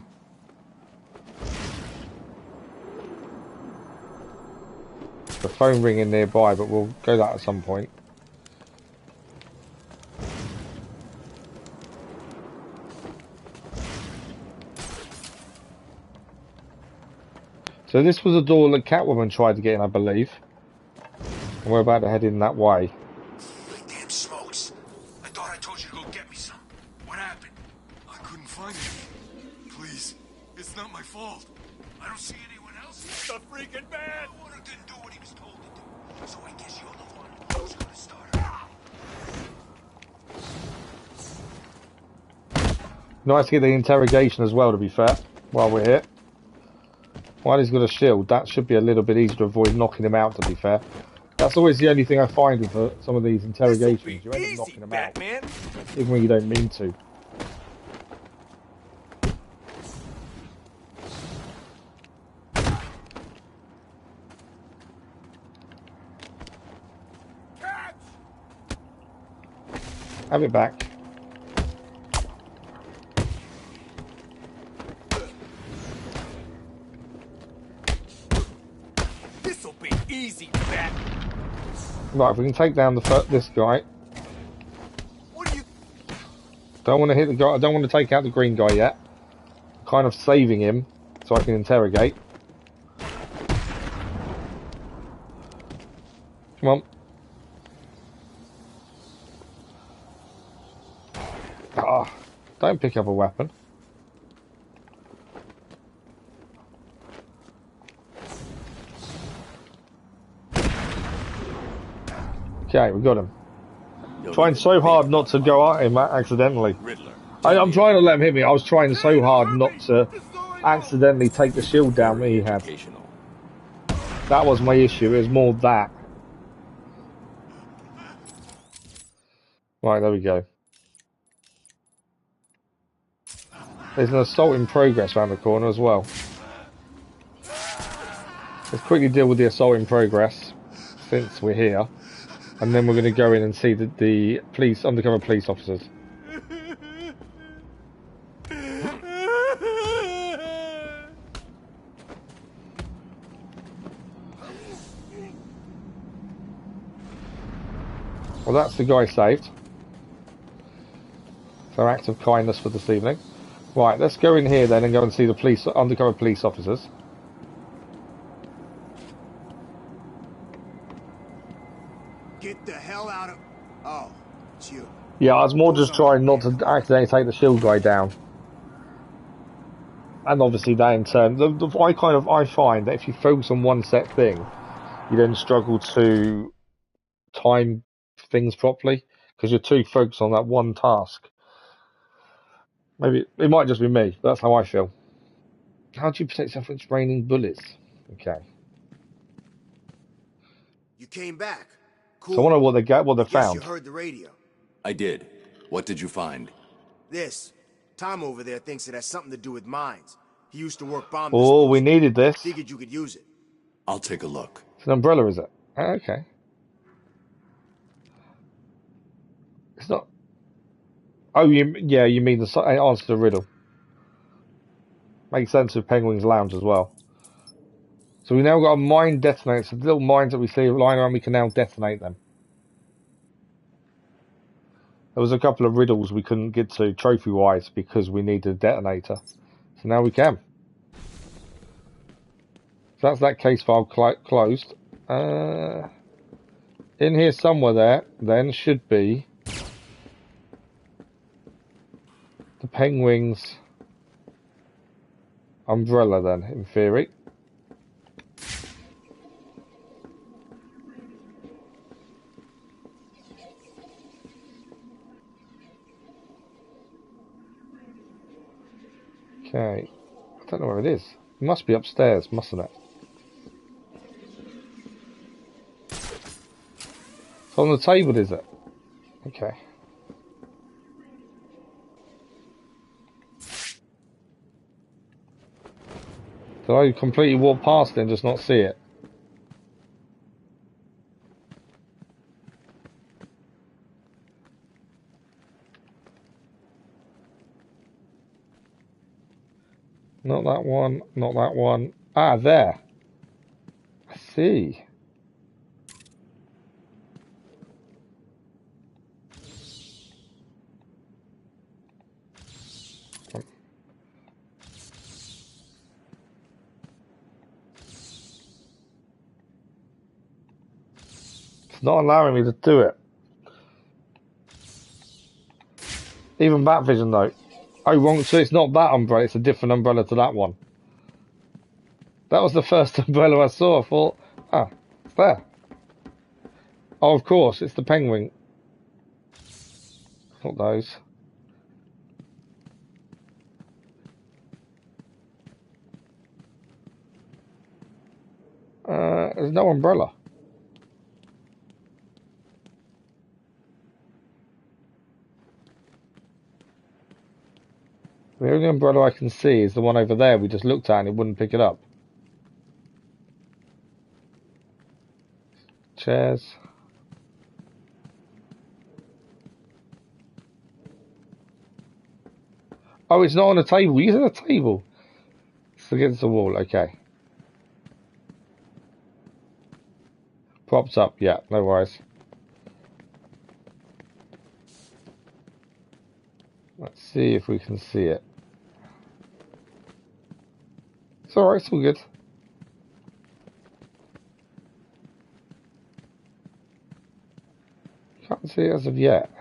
The phone ringing nearby, but we'll go that at some point. So this was a door that Catwoman tried to get in, I believe. And we're about to head in that way. Damn smokes. I thought I told you to go get me some. What happened? I couldn't find it. Please, it's not my fault. I don't see anyone else. The freaking man! Water didn't do what he was told to do. So I guess you're the one who's gonna start it. Nice to get the interrogation as well, to be fair, while we're here. While he's got a shield, that should be a little bit easier to avoid knocking him out, to be fair. That's always the only thing I find with some of these interrogations. You end up knocking them out, even when you don't mean to. Have it back. This'll be easy, Bat. Right, if we can take down this guy. What do you... Don't want to hit the guy. I don't want to take out the green guy yet. Kind of saving him so I can interrogate. Come on. Ah, don't pick up a weapon. Okay, we got him. Trying so hard not to go at him accidentally. I'm trying to let him hit me. I was trying so hard not to accidentally take the shield down that he had. That was my issue. It was more that. Right, there we go. There's an assault in progress around the corner as well. Let's quickly deal with the assault in progress since we're here. And then we're going to go in and see the police, undercover police officers. Well, that's the guy saved. So act of kindness for this evening. Right, let's go in here then and go and see the undercover police officers. Get the hell out of... Oh, it's you. Yeah, I was more just trying not to accidentally take the shield guy down. And obviously that in turn, I find that if you focus on one set thing, you then struggle to time things properly because you're too focused on that one task. Maybe it might just be me, but that's how I feel. How do you protect yourself against raining bullets? Okay. You came back. Cool. So I wonder what they found. You heard the radio. I did. What did you find? This. Tom over there thinks it has something to do with mines. He used to work bomb Oh, we needed this. Figured you could use it. I'll take a look. It's an umbrella, is it? Okay. It's not. Oh, you mean the answer to the riddle. Makes sense with Penguin's Lounge as well. So we now got a mine detonator. So the little mines that we see lying around, we can now detonate them. There was a couple of riddles we couldn't get to trophy-wise because we needed a detonator. So now we can. So that's that case file closed. In here somewhere there, then should be the Penguin's umbrella then, in theory. Okay, I don't know where it is. It must be upstairs, mustn't it? It's on the table, is it? Okay. Did I completely walk past it and just not see it? Not that one, not that one. Ah, there. I see. It's not allowing me to do it. Even Bat Vision though. Oh, wrong. So it's not that umbrella. It's a different umbrella to that one. That was the first umbrella I saw. I thought, ah, it's there. Oh, of course, it's the Penguin. Not those. There's no umbrella. The only umbrella I can see is the one over there we just looked at and it wouldn't pick it up. Chairs. Oh, it's not on a table. It's on a table. It's against the wall. Okay. Propped up. Yeah, no worries. Let's see if we can see it. It's alright, it's all good. Can't see it as of yet.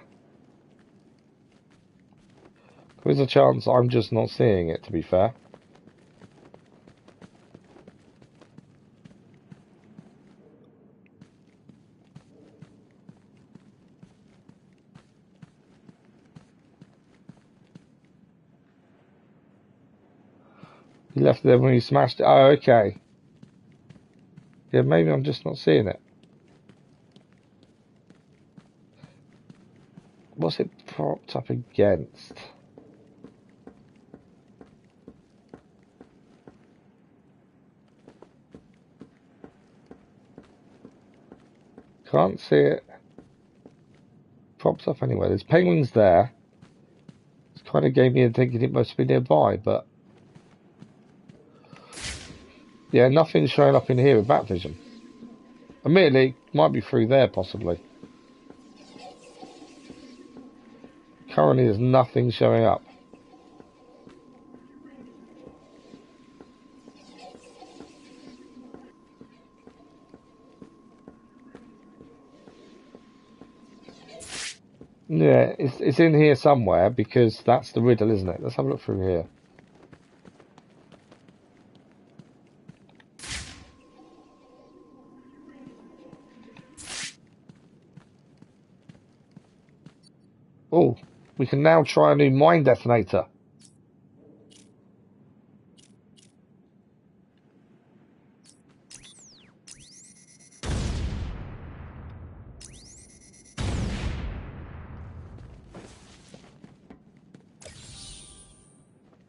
There is a chance I'm just not seeing it, to be fair. You left it there when you smashed it. Oh, okay. Yeah, maybe I'm just not seeing it. What's it propped up against? Can't see it. Propped up anyway. There's penguins there. It's kind of gave me a thinking it must be nearby, but yeah, nothing's showing up in here with Bat Vision. Admittedly, might be through there possibly. Can't currently there's nothing showing up. Yeah, it's in here somewhere because that's the riddle, isn't it? Let's have a look through here. Oh, we can now try a new mine detonator.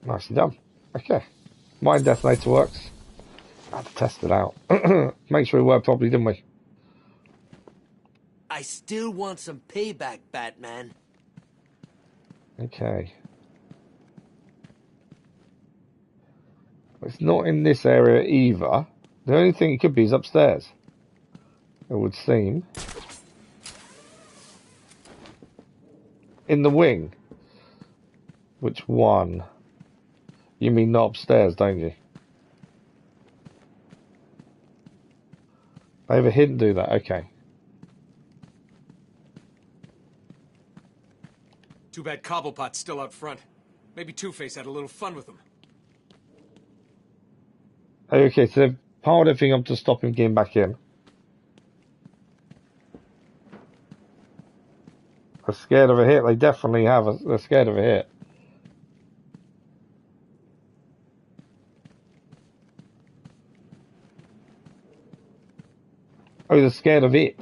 Nicely done. Okay. Mine detonator works. I had to test it out. Make sure it worked properly, didn't we? I still want some payback, Batman. Okay. It's not in this area either. The only thing it could be is upstairs. It would seem. In the wing. Which one? You mean not upstairs, don't you? Over here didn't do that. Okay. Too bad Cobblepot's still out front. Maybe Two-Face had a little fun with him. Okay, so they've piled everything up to stop him getting back in. They're scared of a hit. They definitely have. They're scared of a hit. Oh, they're scared of it.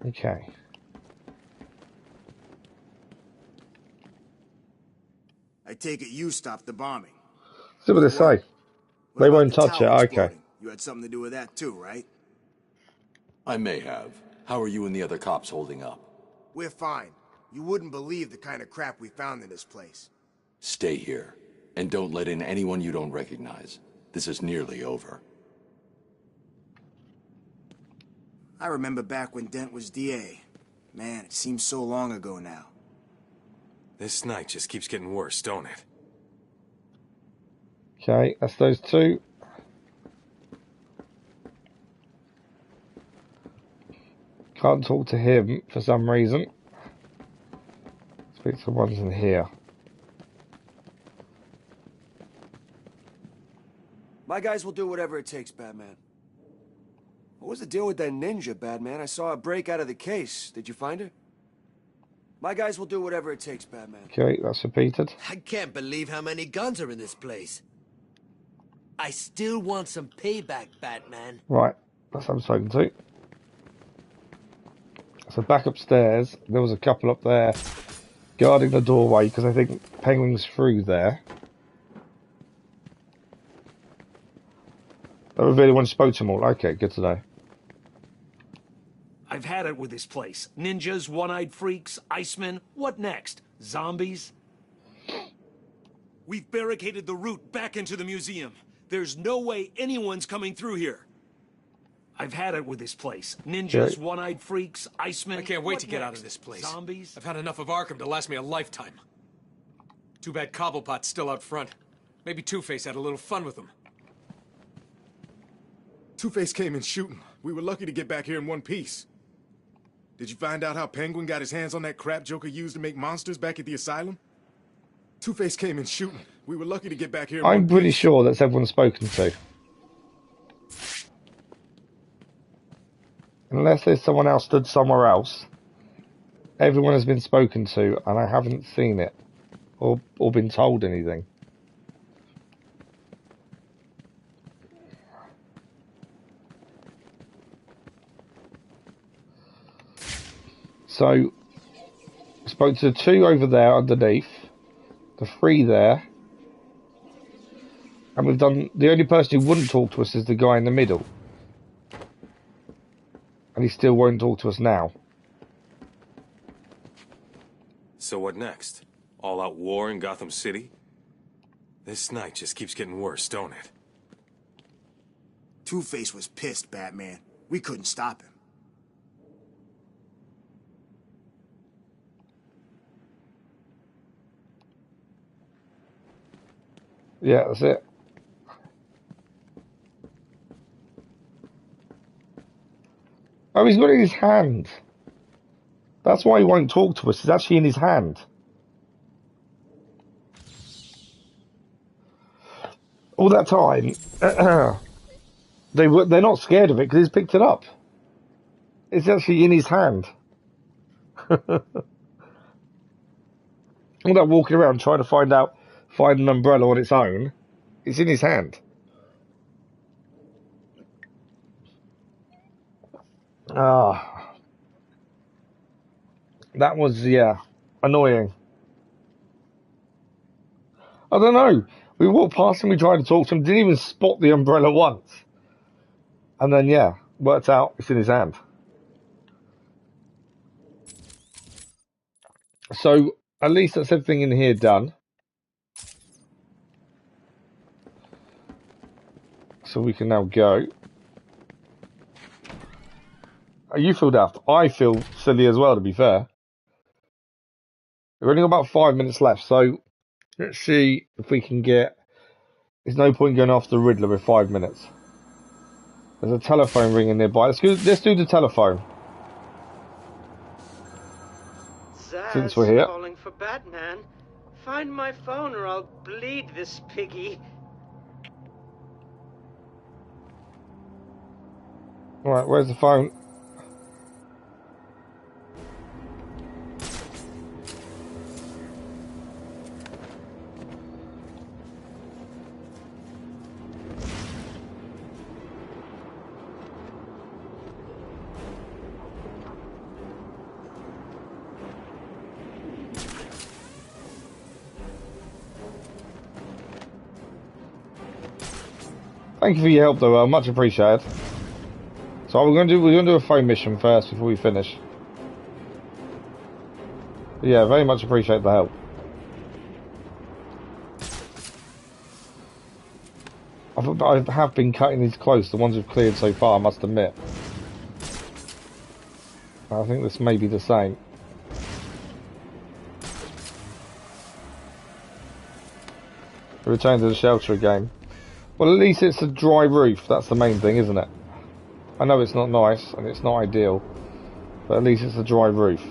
Okay. I take it you stopped the bombing. See what they say. What They about won't the touch it. tower Okay. exploding? You had something to do with that too, right? I may have. How are you and the other cops holding up? We're fine. You wouldn't believe the kind of crap we found in this place. Stay here, and don't let in anyone you don't recognize. This is nearly over. I remember back when Dent was DA. Man, it seems so long ago now. This night just keeps getting worse, don't it? Okay, that's those two. Can't talk to him for some reason. Speak to the ones in here. My guys will do whatever it takes, Batman. What was the deal with that ninja, Batman? I saw her break out of the case. Did you find her? My guys will do whatever it takes, Batman. Okay, that's repeated. I can't believe how many guns are in this place. I still want some payback, Batman. Right, that's what I'm spoken to. So back upstairs, there was a couple up there guarding the doorway because I think Penguin's through there. That was really one spoke to them all. Okay, good to know. I've had it with this place. Ninjas, one-eyed freaks, Icemen. What next? Zombies? We've barricaded the route back into the museum. There's no way anyone's coming through here. I've had it with this place. Ninjas, Okay. one-eyed freaks, Icemen. I can't wait What to get out next? of this place. Zombies? I've had enough of Arkham to last me a lifetime. Too bad Cobblepot's still out front. Maybe Two-Face had a little fun with him. Two-Face came in shooting. We were lucky to get back here in one piece. Did you find out how Penguin got his hands on that crap Joker used to make monsters back at the asylum? Two-Face came in shooting. We were lucky to get back here in I'm one pretty piece. sure that's everyone spoken to. Unless there's someone else stood somewhere else, everyone has been spoken to, and I haven't seen it or been told anything. So, spoke to the two over there underneath, the three there, and we've done. The only person who wouldn't talk to us is the guy in the middle. And he still won't talk to us now. So what next? All-out war in Gotham City? This night just keeps getting worse, don't it? Two-Face was pissed, Batman. We couldn't stop him. Yeah, that's it. Oh, he's got it in his hand. That's why he won't talk to us. It's actually in his hand. All that time, they're not scared of it because he's picked it up. It's actually in his hand. All that walking around trying to find an umbrella on its own. It's in his hand. Ah, that was annoying. I don't know. We walked past him. We tried to talk to him. Didn't even spot the umbrella once. And then worked out it's in his hand. So at least that's everything in here done. So we can now go. You feel daft. I feel silly as well, to be fair. We've only got about 5 minutes left, so let's see if we can get... There's no point going after the Riddler with 5 minutes. There's a telephone ringing nearby. Let's do the telephone. Zaz, Since we're here. Calling for Batman. Find my phone or I'll bleed this piggy. Alright, where's the phone? Thank you for your help, though. Much appreciated. So we're going to do a phone mission first before we finish. But yeah, very much appreciate the help. I have been cutting these close, the ones we've cleared so far, I must admit. I think this may be the same. Return to the shelter again. Well, at least it's a dry roof. That's the main thing, isn't it? I know it's not nice and it's not ideal, but at least it's a dry roof.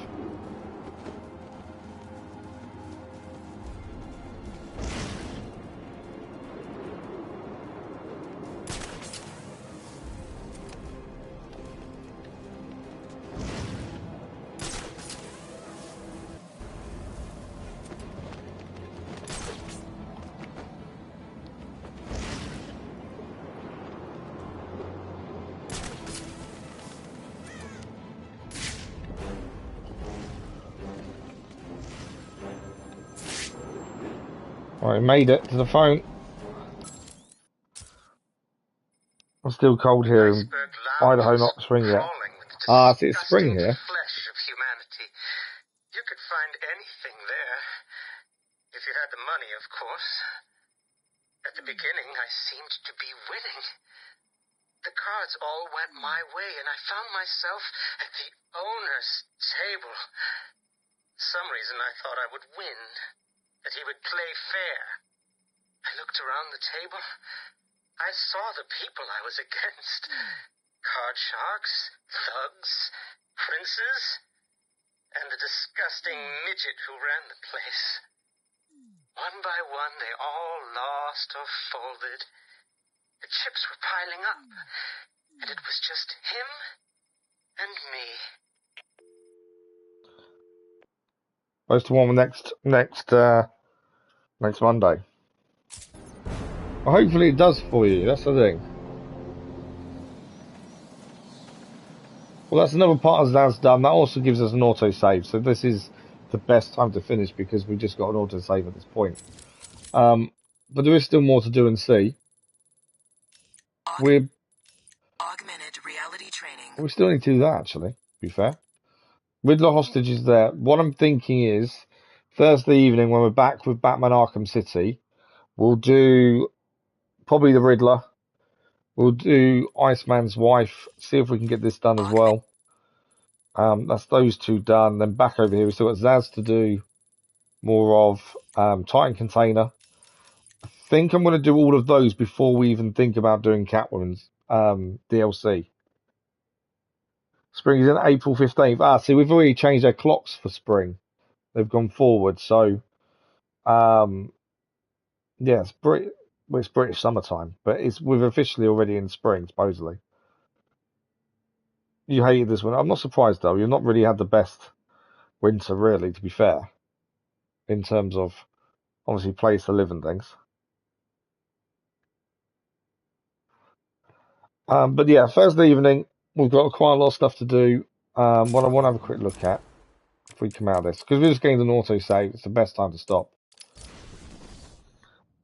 Right, made it to the phone. I'm still cold here in Idaho, not spring yet. Ah, see, it's spring here. Flesh of humanity. You could find anything there. If you had the money, of course. At the beginning, I seemed to be winning. The cards all went my way, and I found myself at the owner's table. Some reason I thought I would win. That he would play fair. I looked around the table. I saw the people I was against. Card sharks, thugs, princes, and the disgusting midget who ran the place. One by one, they all lost or folded. The chips were piling up, and it was just him and me. Supposed to warm next Monday. Well, hopefully it does for you. That's the thing. Well, that's another part that's done. That also gives us an autosave. So this is the best time to finish because we've just got an autosave at this point. But there is still more to do and see. Augmented reality training. We still need to do that, actually, to be fair. Riddler hostage is there. What I'm thinking is, Thursday evening when we're back with Batman Arkham City, we'll do probably the Riddler. We'll do Iceman's wife. See if we can get this done as well. That's those two done. Then back over here, we still got Zaz to do more of Titan Container. I think I'm going to do all of those before we even think about doing Catwoman's DLC. Spring is in April 15th. Ah, see, we've already changed our clocks for spring. They've gone forward, so yeah, it's British summertime, but we're officially already in spring, supposedly. You hated this one. I'm not surprised though. You've not really had the best winter, really, to be fair, in terms of obviously place to live and things. But yeah, Thursday evening, we've got quite a lot of stuff to do. What I want to have a quick look at if we come out of this, because we're just getting an autosave. It's the best time to stop.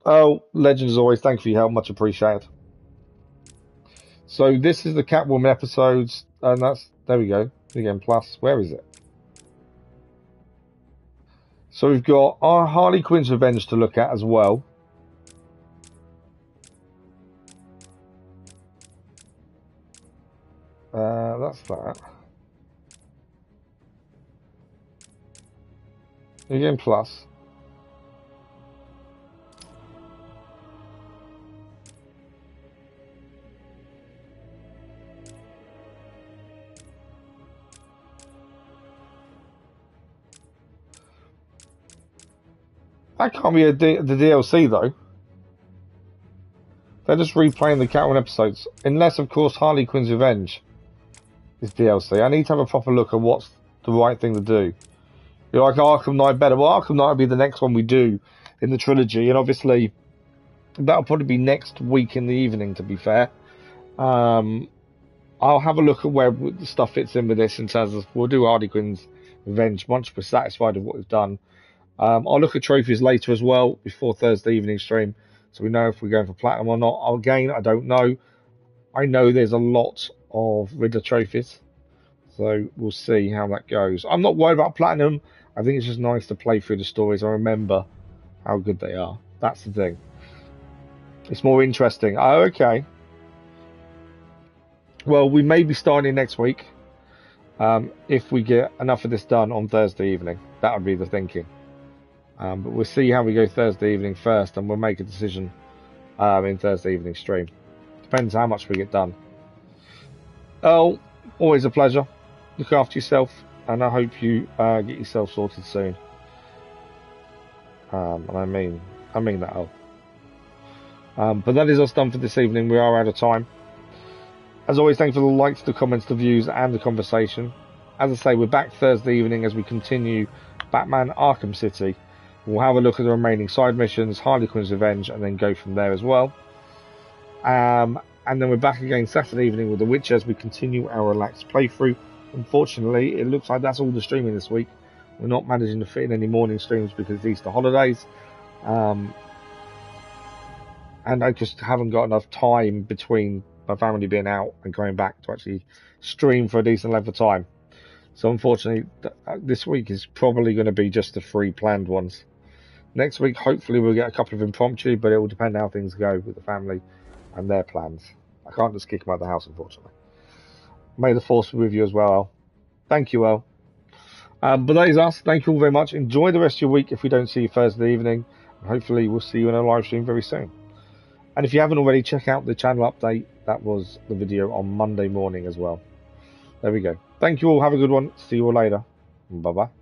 Oh, legend as always. Thank you for your help. Much appreciated. So this is the Catwoman episodes, and there we go. Again, plus, where is it? So we've got our Harley Quinn's Revenge to look at as well. That's that. Again, plus. That can't be the DLC though. They're just replaying the Catwoman episodes, unless of course Harley Quinn's Revenge is DLC. I need to have a proper look at what's the right thing to do. You're like Arkham Knight better. Well, Arkham Knight will be the next one we do in the trilogy, and obviously that'll probably be next week in the evening. To be fair, I'll have a look at where the stuff fits in with this in terms of we'll do Harley Quinn's Revenge once we're satisfied with what we've done. I'll look at trophies later as well before Thursday evening stream, so we know if we're going for platinum or not. Again, I don't know. I know there's a lot of Riddler trophies, so we'll see how that goes. I'm not worried about platinum. I think it's just nice to play through the stories and remember how good they are. That's the thing. It's more interesting. Oh, okay. Well, we may be starting next week if we get enough of this done on Thursday evening. That would be the thinking. But we'll see how we go Thursday evening first, and we'll make a decision in Thursday evening stream. Depends how much we get done. Oh, always a pleasure. Look after yourself, and I hope you get yourself sorted soon. And I mean that, oh. But that is us done for this evening. We are out of time. As always, thanks for the likes, the comments, the views, and the conversation. As I say, we're back Thursday evening as we continue Batman Arkham City. We'll have a look at the remaining side missions, Harley Quinn's Revenge, and then go from there as well. And then we're back again Saturday evening with The Witcher as we continue our relaxed playthrough. Unfortunately, it looks like that's all the streaming this week. We're not managing to fit in any morning streams because it's Easter holidays. And I just haven't got enough time between my family being out and going back to actually stream for a decent length of time. So unfortunately, this week is probably going to be just the 3 planned ones. Next week, hopefully, we'll get a couple of impromptu, but it will depend how things go with the family and their plans. I can't just kick them out of the house, unfortunately. May the force be with you as well, El. Thank you, El. But that is us. Thank you all very much. Enjoy the rest of your week if we don't see you Thursday evening. And hopefully, we'll see you in a live stream very soon. And if you haven't already, check out the channel update. That was the video on Monday morning as well. There we go. Thank you all. Have a good one. See you all later. Bye-bye.